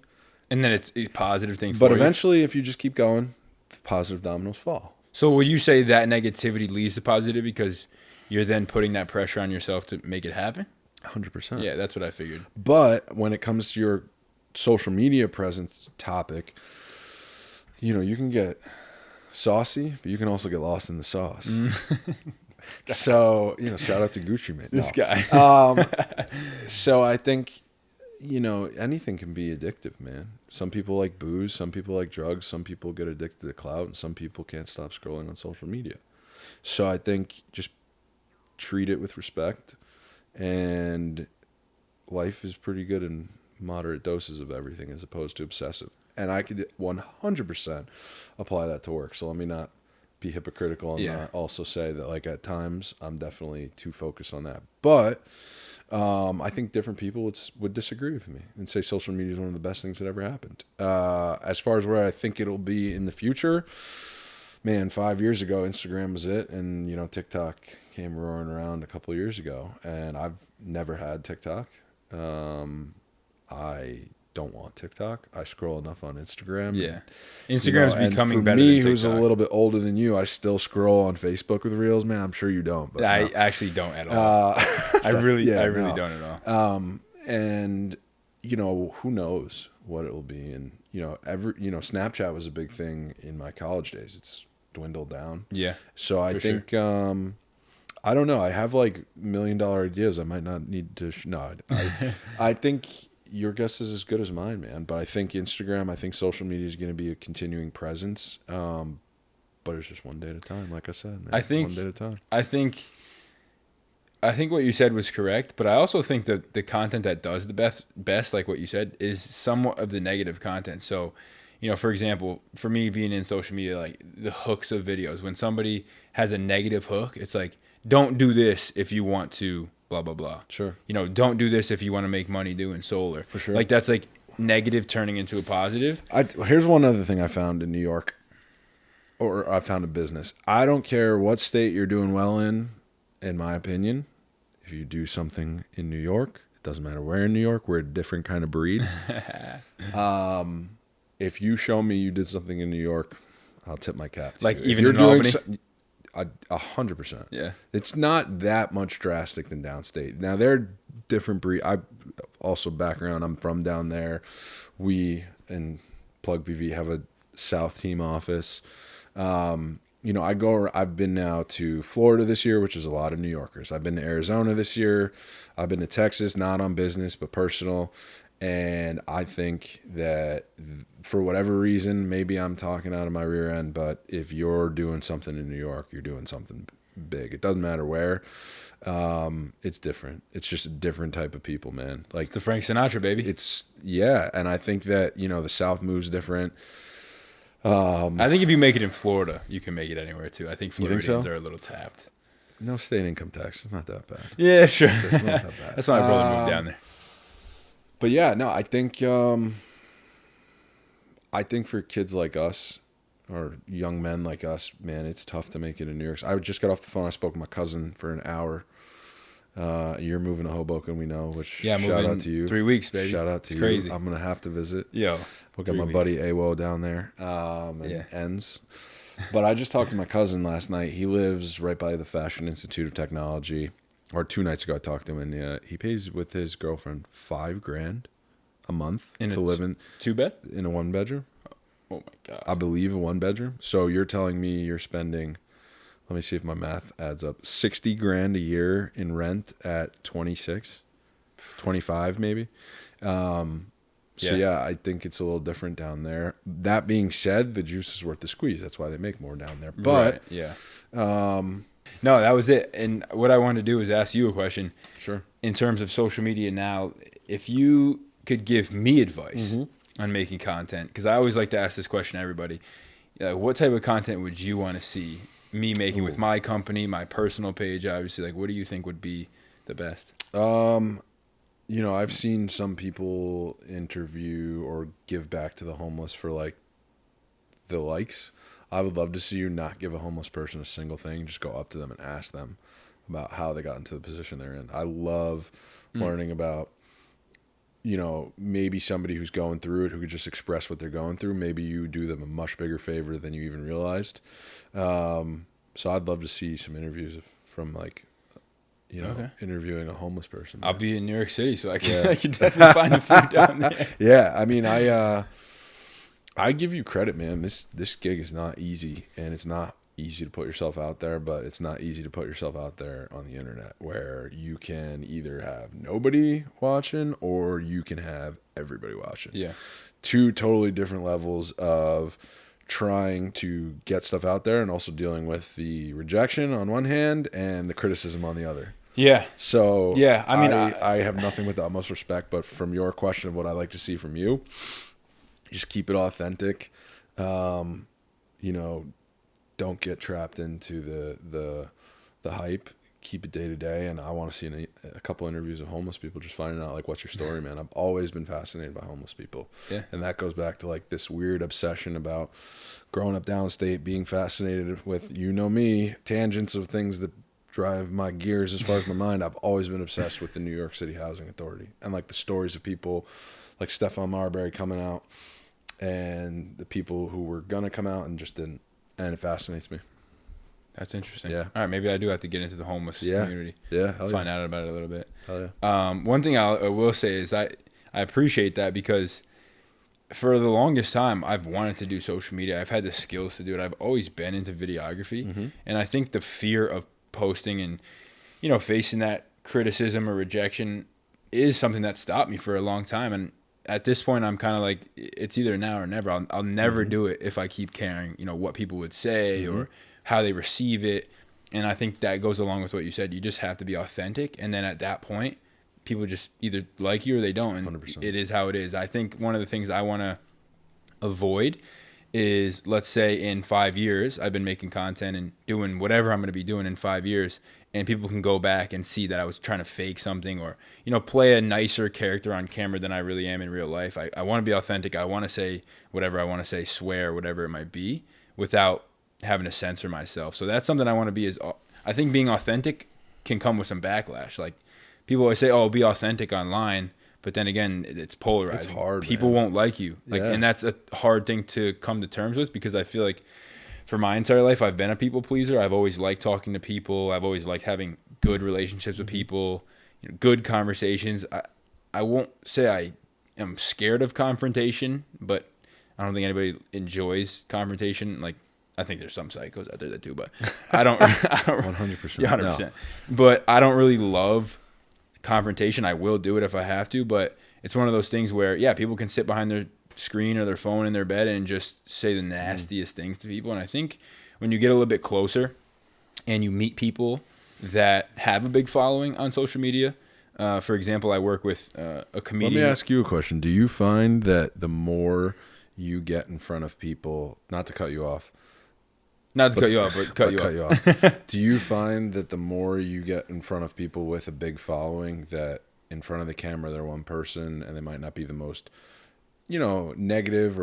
And then it's a positive thing for But you. eventually, if you just keep going, the positive dominoes fall. So will you say that negativity leads to positivity because you're then putting that pressure on yourself to make it happen? 100%. Yeah, that's what I figured. But when it comes to your social media presence topic, you can get saucy, but you can also get lost in the sauce. So, shout out to Gucci Mane. This guy. So I think, anything can be addictive, man. Some people like booze, some people like drugs, some people get addicted to clout, and some people can't stop scrolling on social media. So I think just treat it with respect, and life is pretty good in moderate doses of everything as opposed to obsessive. And I could 100% apply that to work. So let me not be hypocritical and not also say that, like, at times I'm definitely too focused on that. But I think different people would disagree with me and say social media is one of the best things that ever happened. As far as where I think it'll be in the future, man, 5 years ago, Instagram was it. And, TikTok came roaring around a couple of years ago. And I've never had TikTok. I don't want TikTok. I scroll enough on Instagram. Yeah. And, Instagram's and becoming for better me, than who's a TikTok. little bit older than you, I still scroll on Facebook with Reels, man. I'm sure you don't, but I no. actually don't at all. I really no. don't at all. And who knows what it will be. And Snapchat was a big thing in my college days. It's dwindled down. Yeah. So I think I don't know. I have like $1 million ideas. I might not need to. No, I think your guess is as good as mine, man. But I think Instagram, I think social media is going to be a continuing presence. But it's just one day at a time, like I said, man. I think one day at a time. I think what you said was correct, but I also think that the content that does the best, like what you said, is somewhat of the negative content. So, for example, for me being in social media, like the hooks of videos, when somebody has a negative hook, it's like, don't do this if you want to blah, blah, blah. Sure. Don't do this if you want to make money doing solar. For sure. Like that's like negative turning into a positive. Here's one other thing I found in New York, or I found a business. I don't care what state you're doing well in my opinion. If you do something in New York, it doesn't matter where in New York, we're a different kind of breed. If you show me you did something in New York, I'll tip my cap to Like you. even in Albany? 100%. Yeah. It's not that much drastic than downstate. Now they're different breed. I also background. I'm from down there. We and Plug PV have a South team office. I've been now to Florida this year, which is a lot of New Yorkers. I've been to Arizona this year. I've been to Texas, not on business, but personal. And I think that for whatever reason, maybe I'm talking out of my rear end, but if you're doing something in New York, you're doing something big. It doesn't matter where. It's different. It's just a different type of people, man. Like It's the Frank Sinatra, baby. And I think that, the South moves different. I think if you make it in Florida, you can make it anywhere too. I think You think Floridians so? are a little tapped. No state income tax. It's not that bad. Yeah, sure. It's not that bad. That's why my brother moved down there. But yeah, no, I think for kids like us or young men like us, man, it's tough to make it in New York. I just got off the phone. I spoke with my cousin for an hour. You're moving to Hoboken, we know, which Yeah, shout out to you. 3 weeks, baby. Shout out to you. Crazy. I'm going to have to visit. Yo, We'll get 3 my weeks. buddy Awo down there and ends. But I just talked to my cousin last night. He lives right by the Fashion Institute of Technology. Or 2 nights ago, I talked to him, and he pays with his girlfriend $5,000 a month to live in 2-bed? in a 1-bedroom. Oh my god. I believe a 1-bedroom. So you're telling me you're spending, let me see if my math adds up, $60,000 a year in rent at 26, 25 maybe. So yeah, I think it's a little different down there. That being said, the juice is worth the squeeze. That's why they make more down there. But right, yeah. No, that was it. And what I wanted to do is ask you a question. Sure. In terms of social media now, if you could give me advice on making content, because I always like to ask this question to everybody, what type of content would you want to see me making with my company, my personal page, obviously? Like, what do you think would be the best? I've seen some people interview or give back to the homeless for like the likes. I would love to see you not give a homeless person a single thing. Just go up to them and ask them about how they got into the position they're in. I love learning about, maybe somebody who's going through it who could just express what they're going through. Maybe you do them a much bigger favor than you even realized. So I'd love to see some interviews from like, interviewing a homeless person. I'll be in New York City, so I can definitely find a few down there. Yeah, I mean, I give you credit, man. This gig is not easy, and it's not easy to put yourself out there, but it's not easy to put yourself out there on the internet where you can either have nobody watching or you can have everybody watching. Yeah. 2 totally different levels of trying to get stuff out there and also dealing with the rejection on one hand and the criticism on the other. Yeah. So yeah, I mean, I have nothing but the utmost respect, but from your question of what I like to see from you, just keep it authentic. Don't get trapped into the hype. Keep it day to day. And I want to see a couple interviews of homeless people, just finding out like, what's your story, man? I've always been fascinated by homeless people. Yeah. And that goes back to like this weird obsession about growing up downstate, being fascinated with, me, tangents of things that drive my gears as far as my mind, I've always been obsessed with the New York City Housing Authority and like the stories of people like Stefan Marbury coming out and the people who were gonna come out and just didn't, and it fascinates me. That's interesting. Yeah. All right, maybe I do have to get into the homeless community. Yeah. Find out about it a little bit. Hell yeah. One thing I will say is I appreciate that because for the longest time I've wanted to do social media. I've had the skills to do it. I've always been into videography, and I think the fear of posting and facing that criticism or rejection is something that stopped me for a long time. And at this point, I'm kind of like, it's either now or never. I'll never do it if I keep caring, what people would say or how they receive it. And I think that goes along with what you said. You just have to be authentic. And then at that point, people just either like you or they don't. And 100%. It is how it is. I think one of the things I want to avoid is, let's say in 5 years, I've been making content and doing whatever I'm going to be doing in 5 years. And people can go back and see that I was trying to fake something or, play a nicer character on camera than I really am in real life. I want to be authentic. I want to say whatever I want to say, swear, whatever it might be, without having to censor myself. So that's something I want to be. I think being authentic can come with some backlash. Like people always say, "Oh, be authentic online," but then again, it's polarizing. It's hard. People won't like you, and that's a hard thing to come to terms with because I feel like for my entire life, I've been a people pleaser. I've always liked talking to people. I've always liked having good relationships with people, good conversations. I won't say I am scared of confrontation, but I don't think anybody enjoys confrontation. Like, I think there's some psychos out there that do, but I don't. 100%. Yeah, 100%. No. But I don't really love confrontation. I will do it if I have to, but it's one of those things where, people can sit behind their screen or their phone in their bed and just say the nastiest things to people. And I think when you get a little bit closer and you meet people that have a big following on social media, for example, I work with a comedian. Let me ask you a question. Do you find that the more you get in front of people, not to cut you off, cut you off, but cut you off. Do you find that the more you get in front of people with a big following, that in front of the camera they're one person and they might not be the most, negative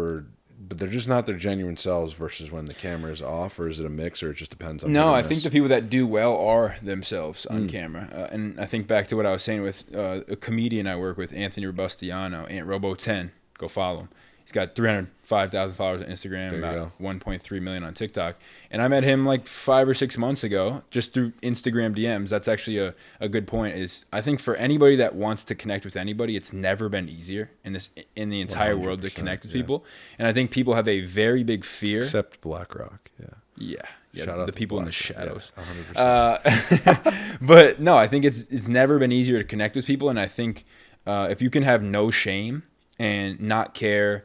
but they're just not their genuine selves versus when the camera is off, or is it a mix, or it just depends on? No, I think the people that do well are themselves on camera. And I think back to what I was saying with a comedian I work with, Anthony Robustiano, Ant Robo 10. Go follow him. He's got 305,000 followers on Instagram, about 1.3 million on TikTok. And I met him like 5 or 6 months ago just through Instagram DMs. That's actually a good point. Is I think for anybody that wants to connect with anybody, it's never been easier in the entire world to connect with people. And I think people have a very big fear. Except BlackRock, Yeah. Shout out the to people in the BlackRock. shadows. Yeah, 100%. But no, I think it's never been easier to connect with people. And I think if you can have no shame and not care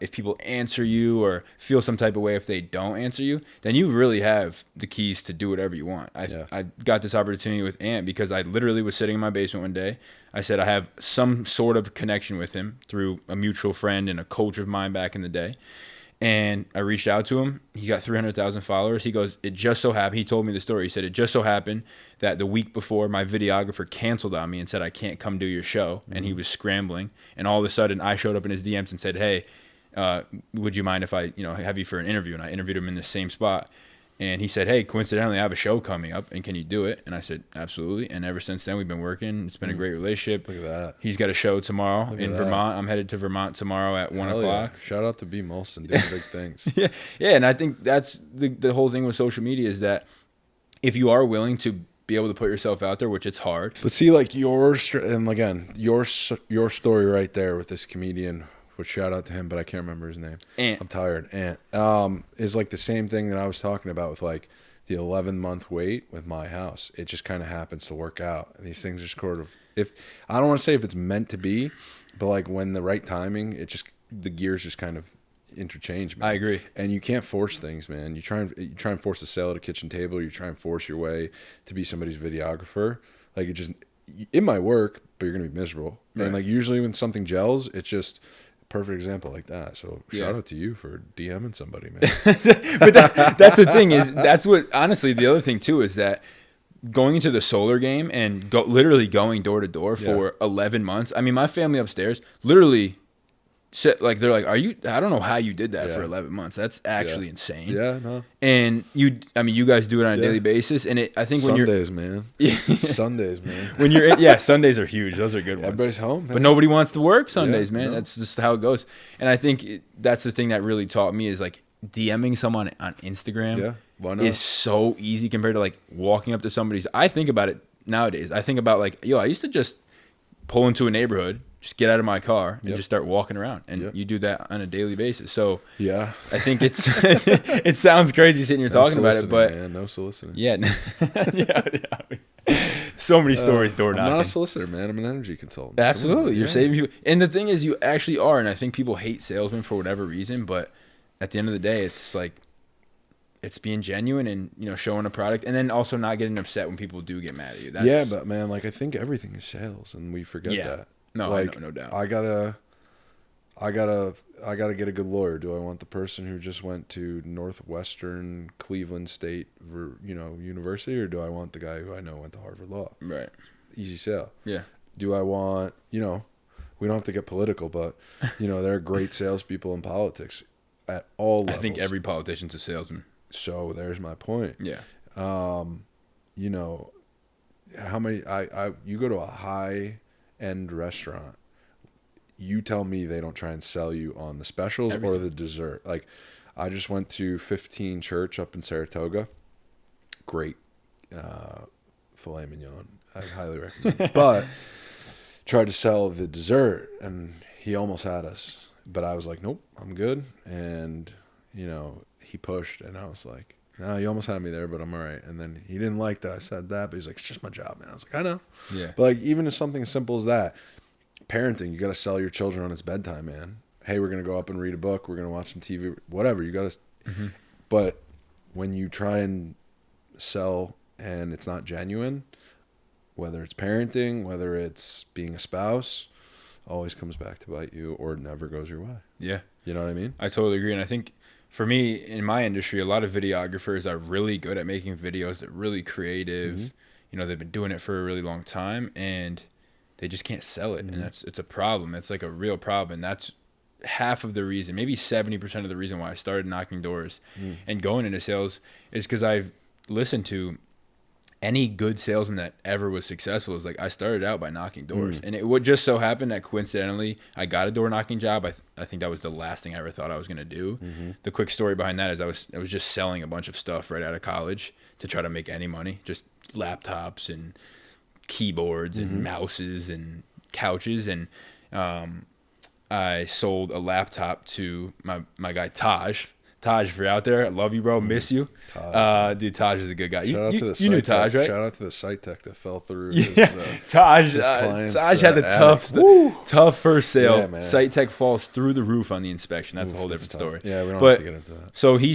if people answer you or feel some type of way if they don't answer you, then you really have the keys to do whatever you want. I got this opportunity with Ant because I literally was sitting in my basement one day. I said I have some sort of connection with him through a mutual friend and a coach of mine back in the day. And I reached out to him. He got 300,000 followers. He goes, it just so happened, he told me the story. He said, it just so happened that the week before my videographer canceled on me and said, I can't come do your show. And he was scrambling. And all of a sudden I showed up in his DMs and said, hey, would you mind if I, have you for an interview? And I interviewed him in the same spot. And he said, hey, coincidentally, I have a show coming up, and can you do it? And I said, absolutely. And ever since then, we've been working. It's been a great relationship. Look at that. He's got a show tomorrow in Vermont. I'm headed to Vermont tomorrow at 1 o'clock. Yeah. Shout out to B. Molson doing big things. Yeah, and I think that's the whole thing with social media is that if you are willing to be able to put yourself out there, which it's hard. But see, like your story right there with this comedian, which shout out to him, but I can't remember his name. Ant. I'm tired. Ant. Is like the same thing that I was talking about with like the 11-month wait with my house. It just kind of happens to work out. And these things are sort of, if I don't want to say if it's meant to be, but like when the right timing, the gears just kind of interchange, man. I agree. And you can't force things, man. You try and force a sale at a kitchen table. You try and force your way to be somebody's videographer. Like it might work, but you're gonna be miserable. Right. And like usually when something gels, it's just perfect example like that. So shout out to you for DMing somebody, man. But that's the thing is that's what honestly the other thing too is that going into the solar game and literally going door to door for 11 months. I mean, my family upstairs literally like they're like, I don't know how you did that Yeah. for 11 months. That's actually insane. Yeah, no. And you guys do it on a Yeah. daily basis, and I think when Sundays, man. Sundays, man. when you're Sundays are huge. Those are good ones. Everybody's home, man. But nobody wants to work Sundays, man. no. That's just how it goes. And I think that's the thing that really taught me is like DMing someone on Instagram Yeah, why not? is so easy compared to like walking up to somebody's. I think about it nowadays. I think about like, I used to just pull into a neighborhood, just get out of my car and Yep. just start walking around. And Yep. you do that on a daily basis. So Yeah. I think it sounds crazy sitting here talking about it, but man, no soliciting. yeah. So many stories door I'm knocking. not a solicitor, man. I'm an energy consultant. Come on, Absolutely. You're yeah. saving people. And the thing is, you actually are. And I think people hate salesmen for whatever reason. But at the end of the day, it's like, it's being genuine and, showing a product. And then also not getting upset when people do get mad at you. Yeah, but man, like I think everything is sales, and we forget Yeah. that. No, like, no doubt. I gotta get a good lawyer. Do I want the person who just went to Northwestern Cleveland State, University, or do I want the guy who I know went to Harvard Law? Right. Easy sale. Yeah. Do I want, we don't have to get political, but there are great salespeople in politics at all levels. I think every politician's a salesman. So there's my point. Yeah. How many you go to a high end restaurant, you tell me they don't try and sell you on the specials or Everything. the dessert. Like I just went to 15 Church up in Saratoga. Great filet mignon. I highly recommend. But tried to sell the dessert and he almost had us. But I was like, nope, I'm good. And he pushed and I was like, no, you almost had me there, but I'm all right. And then he didn't like that I said that, but he's like, it's just my job, man. I was like, I know. Yeah. But like even if something as simple as that, parenting, you got to sell your children on it's bedtime, man. Hey, we're going to go up and read a book. We're going to watch some TV, whatever. You got to, but when you try and sell and it's not genuine, whether it's parenting, whether it's being a spouse, always comes back to bite you or never goes your way. Yeah. You know what I mean? I totally agree. And I think for me, in my industry, a lot of videographers are really good at making videos. They're really creative. They've been doing it for a really long time and they just can't sell it. And it's a problem. It's like a real problem. And that's half of the reason, maybe 70% of the reason why I started knocking doors and going into sales is because I've listened to any good salesman that ever was successful. Is like I started out by knocking doors, and it would just so happen that coincidentally I got a door knocking job. I think that was the last thing I ever thought I was gonna do. The quick story behind that is I was just selling a bunch of stuff right out of college to try to make any money, just laptops and keyboards and mouses and couches, and I sold a laptop to my guy Taj. Taj, if you're out there, I love you, bro. Miss you. Dude, Taj is a good guy. Shout out to the you knew site Taj, tech. right? Shout out to the site tech that fell through. Taj, his clients, Taj had a tough first sale. Yeah, man. Site tech falls through the roof on the inspection. That's a whole different tough. story. Yeah, we don't But- have to get into that. So he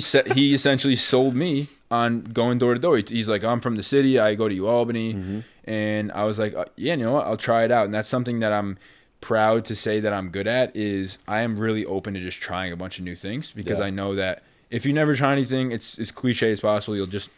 essentially sold me on going door to door. He's like, I'm from the city. I go to UAlbany. And I was like, yeah, you know what? I'll try it out. And that's something that I'm proud to say that I'm good at is I am really open to just trying a bunch of new things because Yeah. I know that if you never try anything, it's as cliche as possible. You'll just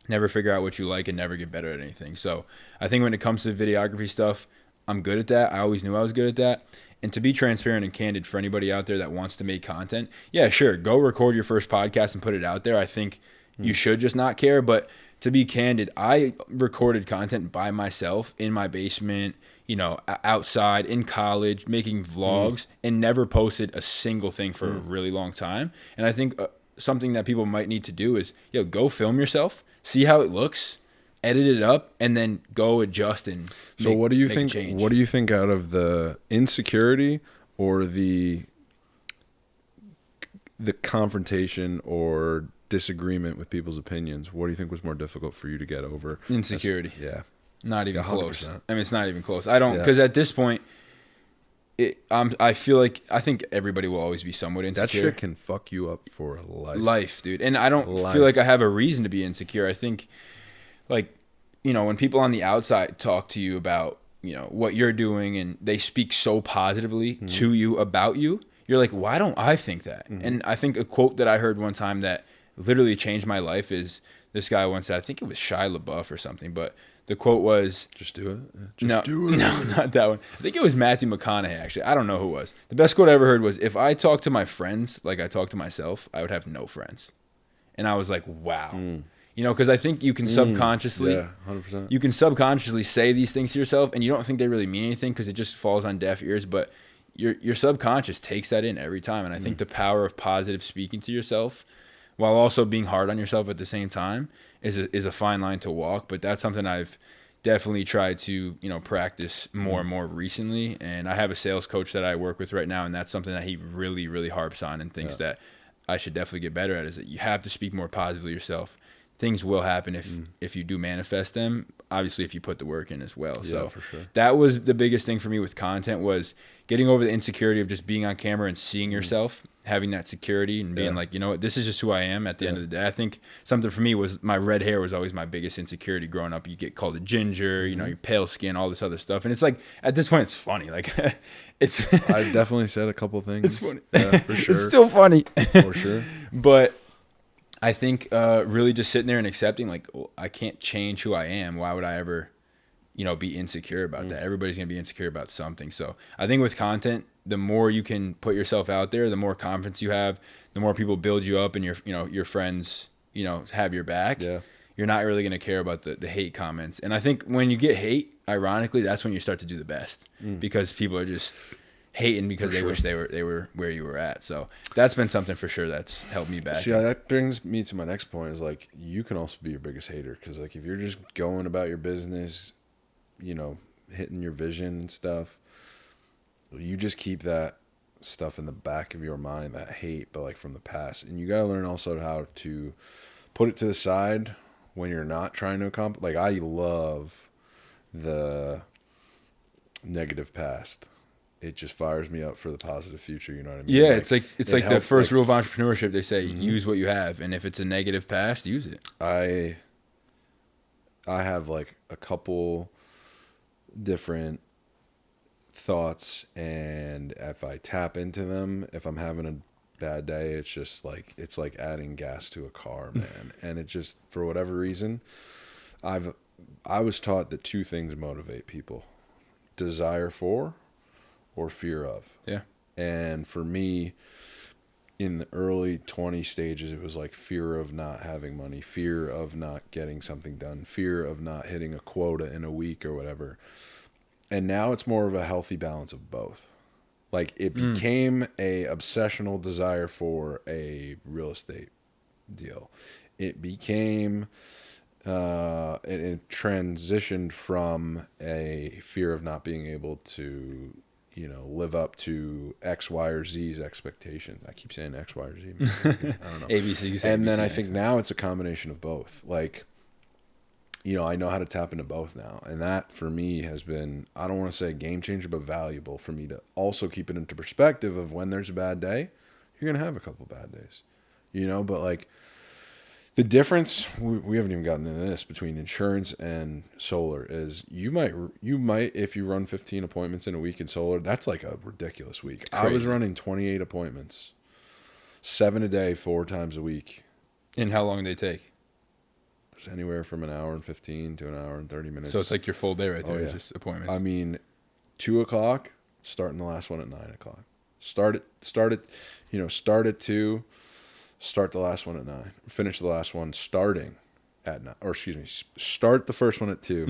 never figure out what you like and never get better at anything. So I think when it comes to videography stuff, I'm good at that. I always knew I was good at that. And to be transparent and candid for anybody out there that wants to make content, yeah, sure, go record your first podcast and put it out there. I think you should just not care. But to be candid, I recorded content by myself in my basement, outside, in college, making vlogs, and never posted a single thing for a really long time. And I think something that people might need to do is, go film yourself, see how it looks, edit it up, and then go adjust and So what do you make a think? change. What do you think out of the insecurity or the confrontation or disagreement with people's opinions? What do you think was more difficult for you to get over? Insecurity. Yeah. Not even 100%. close. I mean, it's not even close. I don't, Yeah. because at this point, I feel like I think everybody will always be somewhat insecure. That shit can fuck you up for Life, dude. And I don't Life. feel like I have a reason to be insecure. I think, when people on the outside talk to you about, what you're doing and they speak so positively to you about you, you're like, why don't I think that? And I think a quote that I heard one time that literally changed my life is this guy once said, I think it was Shia LaBeouf or something, but The quote was, Just do it. no, no, not that one. I think it was Matthew McConaughey, actually. I don't know who it was. The best quote I ever heard was, if I talk to my friends like I talk to myself, I would have no friends. And I was like, wow. You know, because I think you can subconsciously, Yeah, 100%. you can subconsciously say these things to yourself, and you don't think they really mean anything because it just falls on deaf ears. But your subconscious takes that in every time. And I think the power of positive speaking to yourself, while also being hard on yourself at the same time, is a fine line to walk. But that's something I've definitely tried to, you know, practice more and more recently. And I have a sales coach that I work with right now, and that's something that he really, really harps on and thinks that I should definitely get better at, is that you have to speak more positively yourself. Things will happen if you do manifest them, obviously if you put the work in as well. Yeah, So for sure. that was the biggest thing for me with content, was getting over the insecurity of just being on camera and seeing yourself, having that security and being like, you know what, this is just who I am at the end of the day. I think something for me was my red hair was always my biggest insecurity growing up. You get called a ginger, you know, your pale skin, all this other stuff. And it's like, at this point, it's funny. Like, it's... I definitely said a couple things. It's funny. Yeah, for sure. It's still funny. For sure. But I think really just sitting there and accepting, like, well, I can't change who I am. Why would I ever, you know, be insecure about that? Everybody's going to be insecure about something. So I think with content, the more you can put yourself out there, the more confidence you have, the more people build you up, and your friends, you know, have your back. Yeah. You're not really going to care about the hate comments. And I think when you get hate, ironically, that's when you start to do the best, because people are just hating because they wish they were where you were at. So that's been something for sure that's helped me back. See, that brings me to my next point, is like, you can also be your biggest hater, because like if you're just going about your business, you know, hitting your vision and stuff, you just keep that stuff in the back of your mind, that hate, but like from the past. And you got to learn also how to put it to the side when you're not trying to accomplish. Like, I love the negative past. It just fires me up for the positive future. You know what I mean? Yeah, like, it's like the first rule of entrepreneurship. They say use what you have, and if it's a negative past, use it. I have like a couple different thoughts, and if I tap into them, if I'm having a bad day, it's just like, it's like adding gas to a car, man. And it just, for whatever reason, I was taught that two things motivate people: desire for or fear of. Yeah. And for me, in the early 20 stages, it was like fear of not having money, fear of not getting something done, fear of not hitting a quota in a week or whatever. And now it's more of a healthy balance of both. Like, it became a obsessional desire for a real estate deal. It became, it transitioned from a fear of not being able to, you know, live up to X, Y, or Z's expectations. I keep saying X, Y, or Z. I don't know. ABC. And then I think now it's a combination of both. Like, you know, I know how to tap into both now. And that, for me, has been, I don't want to say a game changer, but valuable for me to also keep it into perspective of when there's a bad day, you're going to have a couple bad days. You know, but like, the difference, we haven't even gotten into this, between insurance and solar is you might, if you run 15 appointments in a week in solar, that's like a ridiculous week. Crazy. I was running 28 appointments, 7 a day, 4 times a week. And how long do they take? It's anywhere from an hour and 15 to an hour and 30 minutes. So it's like your full day right there. Oh, yeah. It's just appointments. I mean, 2 o'clock, starting the last one at 9 o'clock. Start at 2, start the last one at 9. Finish the last one starting at 9. Or excuse me, start the first one at 2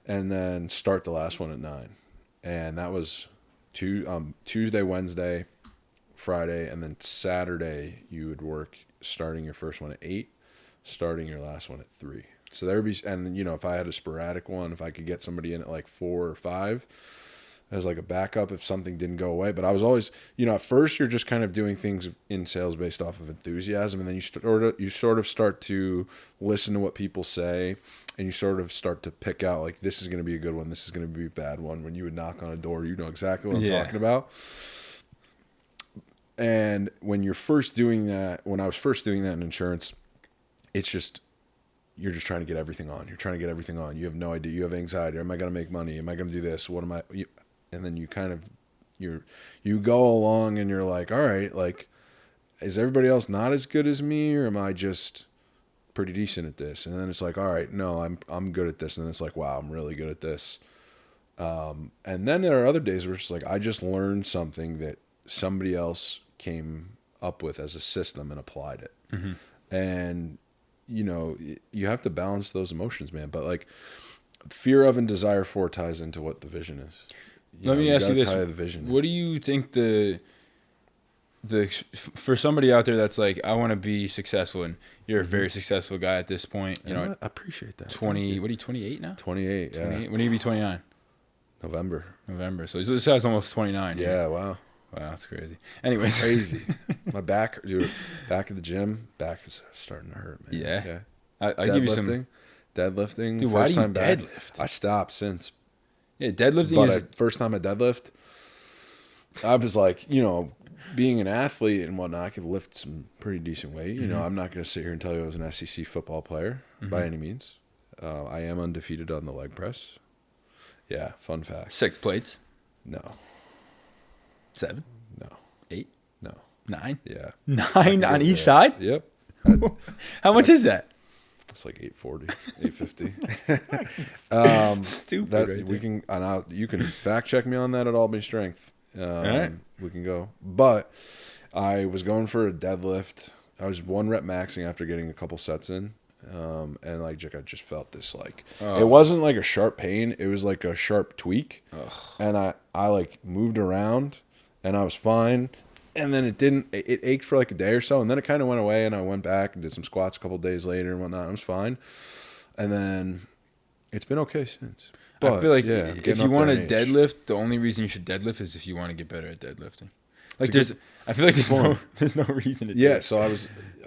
and then start the last one at 9. And that was Tuesday, Wednesday, Friday, and then Saturday you would work starting your first one at 8, starting your last one at 3. So there would be, and you know, if I had a sporadic one, if I could get somebody in at like 4 or 5 as like a backup if something didn't go away. But I was always, you know, at first you're just kind of doing things in sales based off of enthusiasm, and then you sort of start to listen to what people say, and you sort of start to pick out, like, this is going to be a good one, this is going to be a bad one. When you would knock on a door, you know exactly what I'm talking about. And when you're first doing that, when I was first doing that in insurance, it's just, you're just trying to get everything on. You're trying to get everything on. You have no idea. You have anxiety. Am I going to make money? Am I going to do this? What am I? And then you kind of, you go along and you're like, all right, like, is everybody else not as good as me? Or am I just pretty decent at this, and then it's like, all right, no, I'm good at this, and then it's like, wow, I'm really good at this. And then there are other days where it's like I just learned something that somebody else came up with as a system and applied it. And you have to balance those emotions, man. But like fear of and desire for ties into what the vision is. Let me ask you this: tie the vision what do you think the for somebody out there that's like, I want to be successful, and you're a very successful guy at this point, I appreciate that. 20, what are you, 28 now? 28, 28? yeah. When are you be 29? November. So this guy's almost 29. Yeah, wow. Wow, that's crazy. Anyways. Crazy. My back, dude, back at the gym, back is starting to hurt, man. Yeah. I give you some. Deadlifting. Dude, why do you deadlift? I stopped since. Yeah, deadlifting but first time I deadlift, I was like, being an athlete and whatnot, I could lift some pretty decent weight. I'm not going to sit here and tell you I was an SEC football player by any means. I am undefeated on the leg press. Yeah, fun fact. 6 plates? No. 7? No. 8? No. 9? Yeah. 9 on each side? Yep. How much is that? It's like 840, 850. Stupid. You can fact check me on that at Albany Strength. All right. We can go. But I was going for a deadlift. I was 1 rep maxing after getting a couple sets in. And like I just felt this it wasn't like a sharp pain, it was like a sharp tweak. And I like moved around and I was fine, and then it ached for like a day or so, and then it kind of went away, and I went back and did some squats a couple days later and whatnot. I was fine, and then it's been okay since. But, I feel like if you want to deadlift, the only reason you should deadlift is if you want to get better at deadlifting. Like I feel like there's no reason to do it. So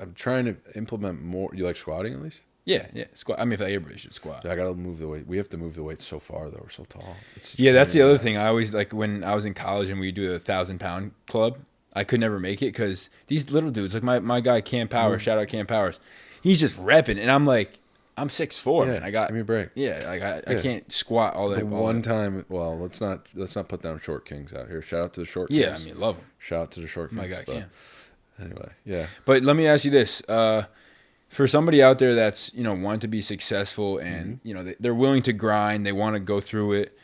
I'm trying to implement more. You like squatting at least? Yeah. Squat. I mean, if everybody should squat. I gotta move the weight. We have to move the weight so far though. We're so tall. That's the other thing. I always like when I was in college and we do a 1,000-pound club. I could never make it because these little dudes, like my guy Cam Powers, shout out Cam Powers, he's just repping, and I'm like, I'm 6'4", man. Give me a break. Yeah, like I can't squat all that. Time, well, let's not put down short kings out here. Shout out to the short kings. Yeah, I mean, love them. Shout out to the short kings. My guy Cam. Anyway, yeah. But let me ask you this: for somebody out there that's wanting to be successful and they're willing to grind, they want to go through it.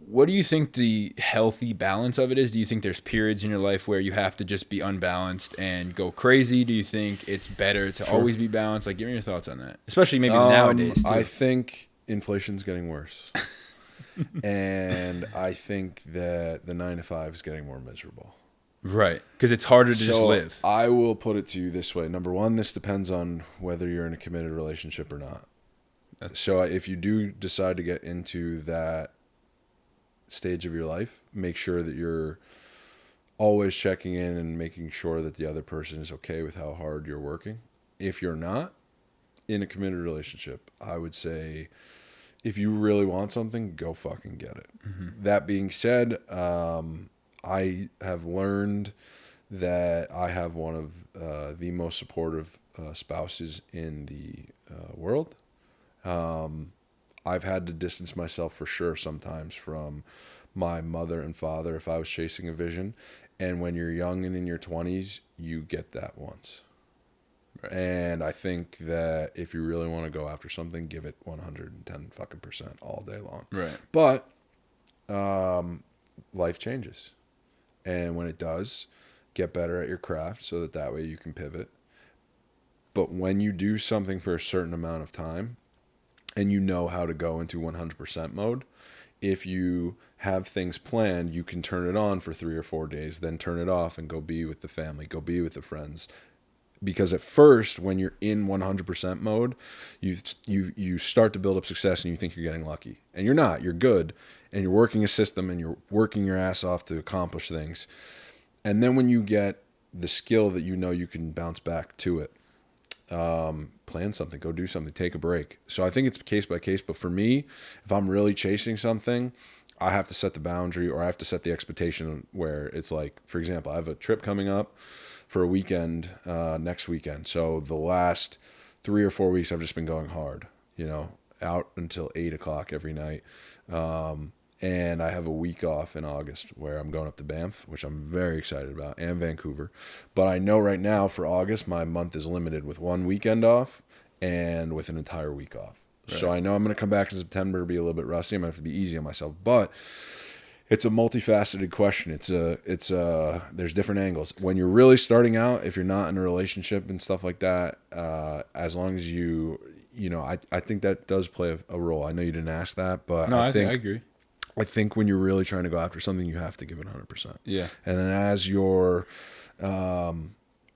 What do you think the healthy balance of it is? Do you think there's periods in your life where you have to just be unbalanced and go crazy? Do you think it's better to always be balanced? Like, give me your thoughts on that, especially maybe nowadays, too. I think inflation's getting worse. And I think that the 9-to-5 is getting more miserable. Right, because it's harder to just live. I will put it to you this way. Number one, this depends on whether you're in a committed relationship or not. So if you do decide to get into that stage of your life, make sure that you're always checking in and making sure that the other person is okay with how hard you're working. If you're not in a committed relationship, I would say if you really want something, go fucking get it. That being said, I have learned that I have one of the most supportive spouses in the world. I've had to distance myself for sure sometimes from my mother and father if I was chasing a vision. And when you're young and in your 20s, you get that once. Right. And I think that if you really want to go after something, give it 110 fucking % all day long. Right. But life changes. And when it does, get better at your craft so that way you can pivot. But when you do something for a certain amount of time, and you know how to go into 100% mode, if you have things planned, you can turn it on for 3 or 4 days, then turn it off and go be with the family, go be with the friends. Because at first, when you're in 100% mode, you start to build up success and you think you're getting lucky. And you're not. You're good. And you're working a system and you're working your ass off to accomplish things. And then when you get the skill that you can bounce back to it, plan something, go do something, take a break. So I think it's case by case. But for me, if I'm really chasing something, I have to set the boundary, or I have to set the expectation where it's like, for example, I have a trip coming up for a weekend, next weekend. So the last 3 or 4 weeks, I've just been going hard, out until 8 o'clock every night. And I have a week off in August where I'm going up to Banff, which I'm very excited about, and Vancouver. But I know right now for August, my month is limited with 1 weekend off and with an entire week off. Right. So I know I'm going to come back in September, be a little bit rusty. I'm going to have to be easy on myself. But it's a multifaceted question. There's different angles. When you're really starting out, if you're not in a relationship and stuff like that, as long as I think that does play a role. I know you didn't ask that, but no, I think I agree. I think when you're really trying to go after something, you have to give it 100%. Yeah. And then as your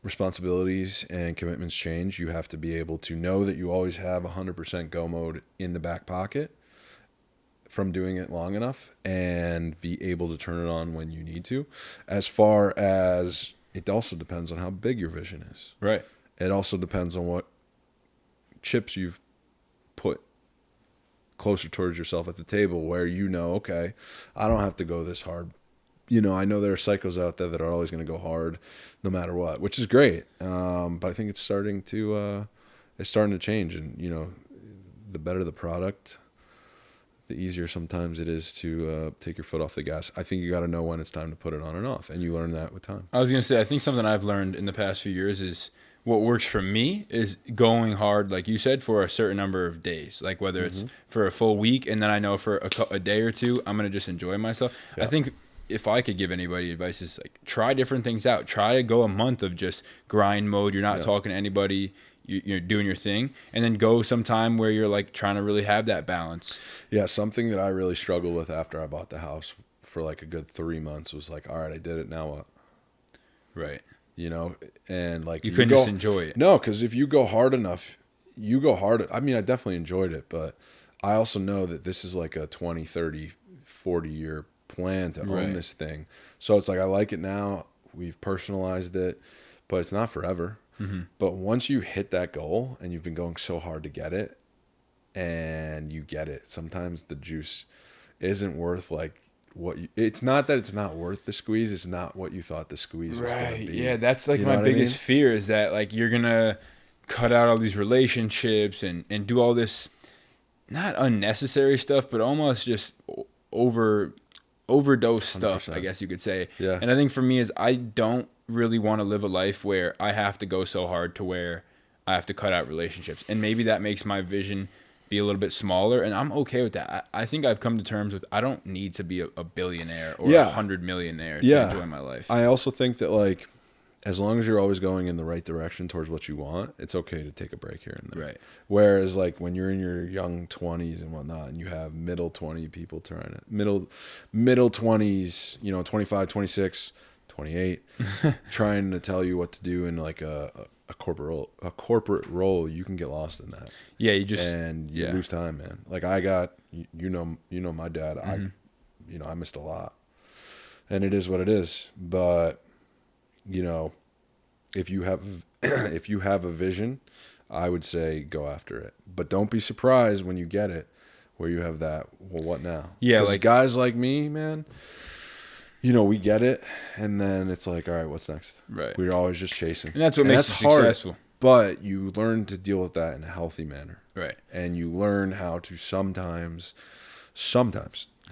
responsibilities and commitments change, you have to be able to know that you always have 100% go mode in the back pocket from doing it long enough and be able to turn it on when you need to. As far as it also depends on how big your vision is. Right. It also depends on what chips you've put closer towards yourself at the table where okay, I don't have to go this hard. I know there are psychos out there that are always going to go hard no matter what, which is great. But I think it's starting to change. And, the better the product, the easier sometimes it is to take your foot off the gas. I think you got to know when it's time to put it on and off, and you learn that with time. I was going to say, I think something I've learned in the past few years is what works for me is going hard, like you said, for a certain number of days, like whether it's for a full week, and then I know for a day or two, I'm going to just enjoy myself. Yeah. I think if I could give anybody advice is like, try different things out. Try to go a month of just grind mode. You're not talking to anybody. You're doing your thing, and then go sometime where you're like trying to really have that balance. Yeah. Something that I really struggled with after I bought the house for like a good 3 months was like, all right, I did it. Now what? Right. And like you couldn't just enjoy it. No, because if you go hard enough, you go hard. I mean, I definitely enjoyed it, but I also know that this is like a 20, 30, 40 year plan to own this thing. So it's like, I like it now. We've personalized it, but it's not forever. Mm-hmm. But once you hit that goal and you've been going so hard to get it and you get it, sometimes the juice isn't worth like it's not that it's not worth the squeeze. It's not what you thought the squeeze was going to be. Yeah, that's like my biggest fear is that like you're going to cut out all these relationships and do all this not unnecessary stuff, but almost just overdose 100%. Stuff, I guess you could say. Yeah. And I think for me is I don't really want to live a life where I have to go so hard to where I have to cut out relationships. And maybe that makes my vision be a little bit smaller, and I'm okay with that. I think I've come to terms with I don't need to be a billionaire or 100 millionaire to enjoy my life. I also think that like as long as you're always going in the right direction towards what you want, it's okay to take a break here and there. Right. Whereas like when you're in your young 20s and whatnot, and you have middle 20 people trying to middle 20s, 25, 26, 28, trying to tell you what to do in like a corporate role, you can get lost in that. Yeah, you lose time, man. Like I got, my dad. Mm-hmm. I missed a lot, and it is what it is. But if you have a vision, I would say go after it. But don't be surprised when you get it, where you have that. Well, what now? Yeah, like guys like me, man. We get it, and then it's like, all right, what's next? Right. We're always just chasing. And that's what makes it successful. But you learn to deal with that in a healthy manner. Right. And you learn how to sometimes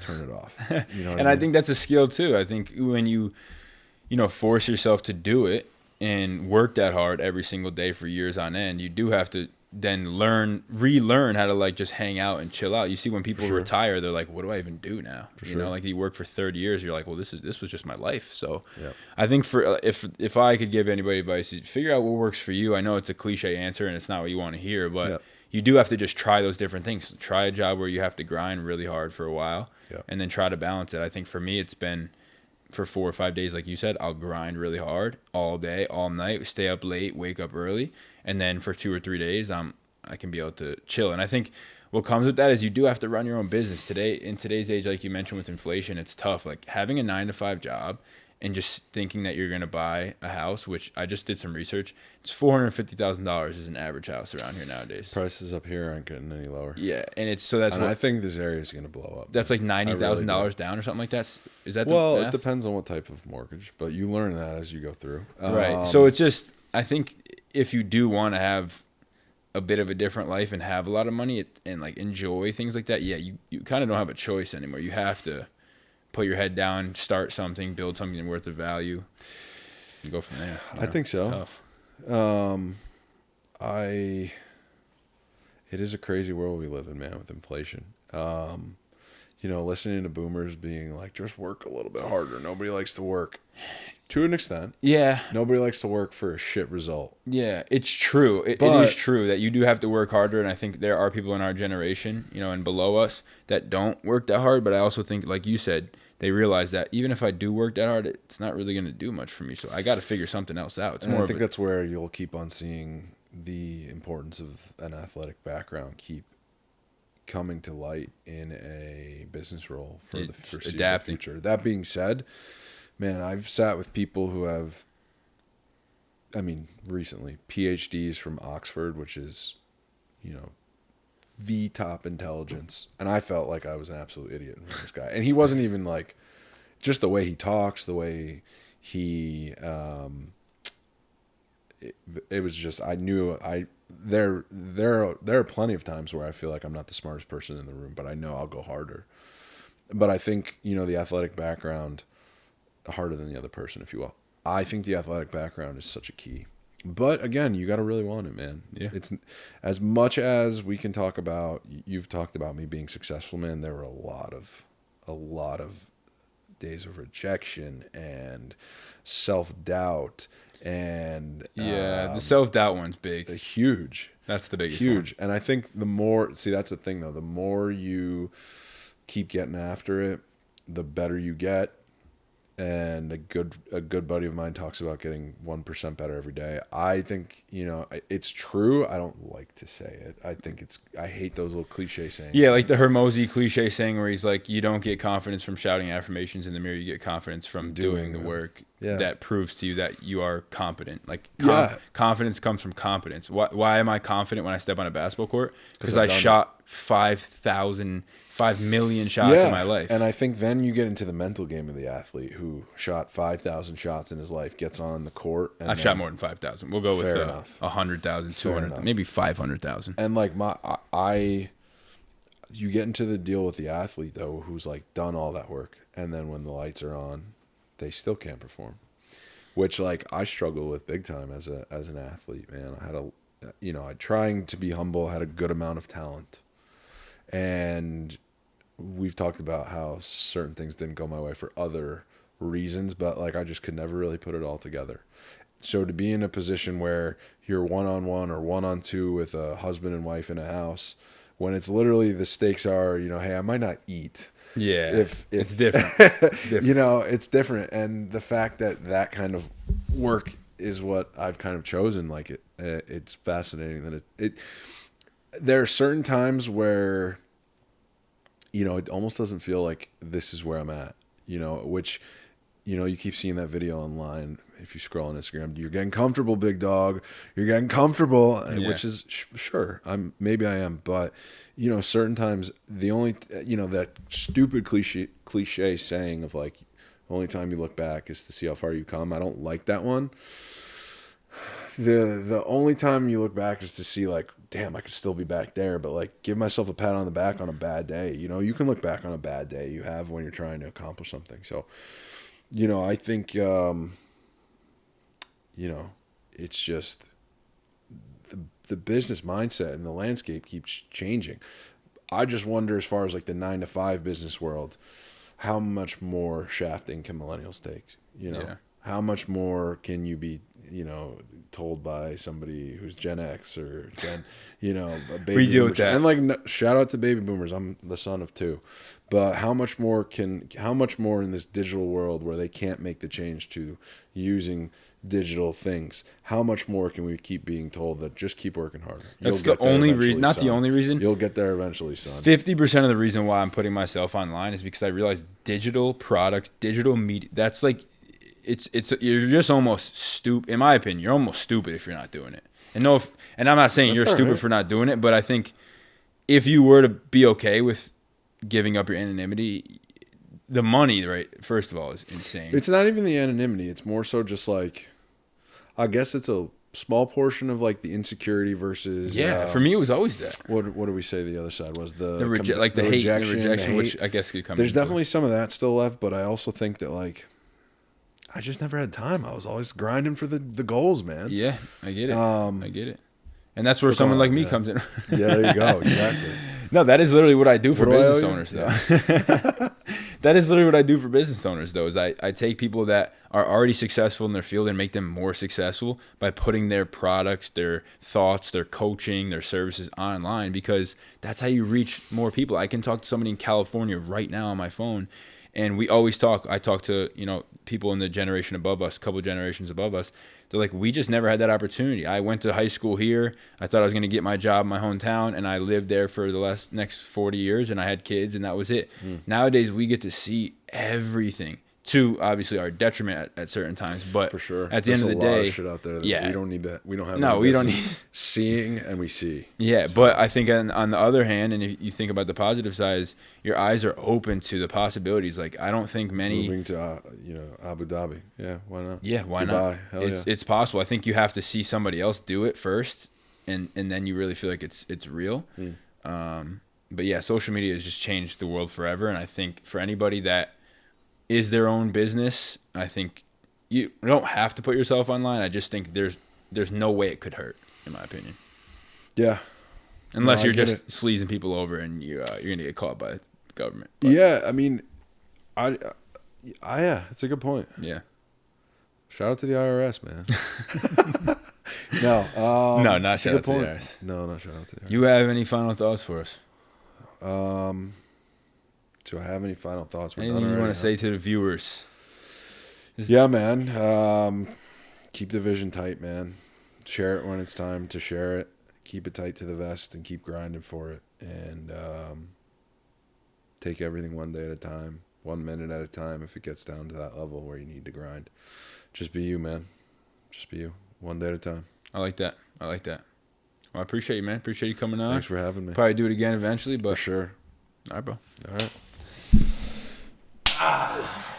turn it off. I think that's a skill too. I think when you force yourself to do it and work that hard every single day for years on end, you do have to then relearn how to like just hang out and chill out. You see when people retire, they're like, what do I even do now? Like you work for 30 years, you're like, well, this was just my life. So I think for if I could give anybody advice, figure out what works for you. I know it's a cliche answer and it's not what you want to hear, but you do have to just try those different things. Try a job where you have to grind really hard for a while and then try to balance it. I think for me, it's been for 4 or 5 days, like you said, I'll grind really hard all day, all night, stay up late, wake up early. And then for 2 or 3 days, I can be able to chill. And I think what comes with that is you do have to run your own business. In today's age, like you mentioned with inflation, it's tough. Like having a 9-to-5 job and just thinking that you're going to buy a house, which I just did some research, it's $450,000 is an average house around here nowadays. Prices up here aren't getting any lower. Yeah, and I think this area is going to blow up. That's like $90,000 down or something like that. Is that the math? It depends on what type of mortgage, but you learn that as you go through. Right. So it's just, I think if you do want to have a bit of a different life and have a lot of money and like enjoy things like that, yeah, you kind of don't have a choice anymore. You have to put your head down, start something, build something worth of value, and go from there. I think so. Tough. It is a crazy world we live in, man, with inflation. Listening to boomers being like, just work a little bit harder. Nobody likes to work. To an extent. Yeah. Nobody likes to work for a shit result. Yeah, it's true. It is true that you do have to work harder, and I think there are people in our generation, and below us that don't work that hard, but I also think, like you said, they realize that even if I do work that hard, it's not really going to do much for me, so I got to figure something else out. I think that's where you'll keep on seeing the importance of an athletic background keep coming to light in a business role for the foreseeable future. That being said, man, I've sat with people who have, recently, PhDs from Oxford, which is, the top intelligence. And I felt like I was an absolute idiot with this guy. And he wasn't even like, just the way he talks, the way he, it was just, I knew there are plenty of times where I feel like I'm not the smartest person in the room, but I know I'll go harder. But I think, the athletic background, harder than the other person, if you will. I think the athletic background is such a key. But again, you got to really want it, man. Yeah. It's as much as we can talk about. You've talked about me being successful, man. There were a lot of days of rejection and self-doubt and the self-doubt one's big. Huge. That's the biggest huge. one. And I think the more, that's the thing though, the more you keep getting after it, the better you get. And a good buddy of mine talks about getting 1% better every day. I think, it's true. I don't like to say it. I hate those little cliche sayings. Yeah, like the Hormozy cliche saying where he's like, you don't get confidence from shouting affirmations in the mirror. You get confidence from doing the work that proves to you that you are competent. Like confidence comes from competence. Why am I confident when I step on a basketball court? Because I shot 5 million shots in my life. And I think then you get into the mental game of the athlete who shot 5,000 shots in his life, gets on the court. And I've shot more than 5,000. We'll go with 100,000, 200,000, maybe 500,000. And like you get into the deal with the athlete though, who's like done all that work, and then when the lights are on, they still can't perform. Which like I struggle with big time as an athlete, man. I had I trying to be humble, had a good amount of talent, and we've talked about how certain things didn't go my way for other reasons, but like I just could never really put it all together. So to be in a position where you're 1-on-1 or 1-on-2 with a husband and wife in a house, when it's literally the stakes are, hey, I might not eat. Yeah, if it's different. It's different. And the fact that kind of work is what I've kind of chosen, like it's fascinating that it there are certain times where it almost doesn't feel like this is where I'm at, which, you keep seeing that video online. If you scroll on Instagram, you're getting comfortable, big dog. You're getting comfortable, which is sure. Maybe I am, but certain times the only, that stupid cliche saying of like, the only time you look back is to see how far you come. I don't like that one. The only time you look back is to see like, damn, I could still be back there, but like give myself a pat on the back on a bad day. You can look back on a bad day you have when you're trying to accomplish something. So, I think, it's just the business mindset and the landscape keeps changing. I just wonder, as far as like the 9-to-5 business world, how much more shafting can millennials take? How much more can you be, told by somebing who's Gen X or Gen, a baby we deal boomer. with that. And like, shout out to baby boomers. I'm the son of 2, but how much more in this digital world where they can't make the change to using digital things? How much more can we keep being told that just keep working harder? That's the only reason, not the only reason. You'll get there eventually, son. 50% of the reason why I'm putting myself online is because I realize digital product, digital media, that's like, you're just almost stupid. In my opinion, you're almost stupid if you're not doing it. And I'm not saying you're stupid for not doing it, but I think if you were to be okay with giving up your anonymity, the money, right, first of all, is insane. It's not even the anonymity. It's more so just like, I guess it's a small portion of like the insecurity versus For me, it was always that. what do we say the other side was The rejection, which I guess could come. There's definitely some of that still left, but I also think that like I just never had time. I was always grinding for the goals, man. Yeah, I get it. I get it. And that's where someone like me comes in. Yeah, there you go. Exactly. No, that is literally what I do for What do I business owe you? owners, though. That is literally what I do for business owners, though, is I take people that are already successful in their field and make them more successful by putting their products, their thoughts, their coaching, their services online, because that's how you reach more people. I can talk to somebody in California right now on my phone, and we always talk. I talk to, people in the generation above us, a couple generations above us. They're like, we just never had that opportunity. I went to high school here. I thought I was going to get my job in my hometown, and I lived there for the next 40 years, and I had kids, and that was it. Nowadays, we get to see everything, to obviously our detriment at certain times. But For sure. at the There's end of the a lot day, of shit out there that yeah. we don't need to. We don't have. No, any we don't business seeing, and we see. Yeah, but I think on the other hand, and if you think about the positive side, is your eyes are open to the possibilities. Like, I don't think many Moving to Abu Dhabi. Yeah, why not? Yeah, why Dubai. not? Hell It's possible. I think you have to see somebody else do it first, and then you really feel like it's real. But yeah, social media has just changed the world forever, and I think for anybody that is their own business, I think you don't have to put yourself online. I just think there's no way it could hurt, in my opinion. Yeah. Unless No, I you're get just sleazing people over and you're gonna get caught by the government. But, Yeah, I mean, yeah, it's a good point. yeah. Shout out to the IRS, man. No, No, not it's a shout good out to the point. IRS. No, not shout out to the IRS. You have any final thoughts for us? Do I have any final thoughts? We're Anything done you already, want to say to the viewers? Yeah, man. Keep the vision tight, man. Share it when it's time to share it. Keep it tight to the vest and keep grinding for it. And take everything one day at a time, 1 minute at a time. If it gets down to that level where you need to grind, just be you, man. Just be you, one day at a time. I like that. Well, I appreciate you, man. Appreciate you coming on. Thanks for having me. Probably do it again eventually, but For sure. all right, bro. All right.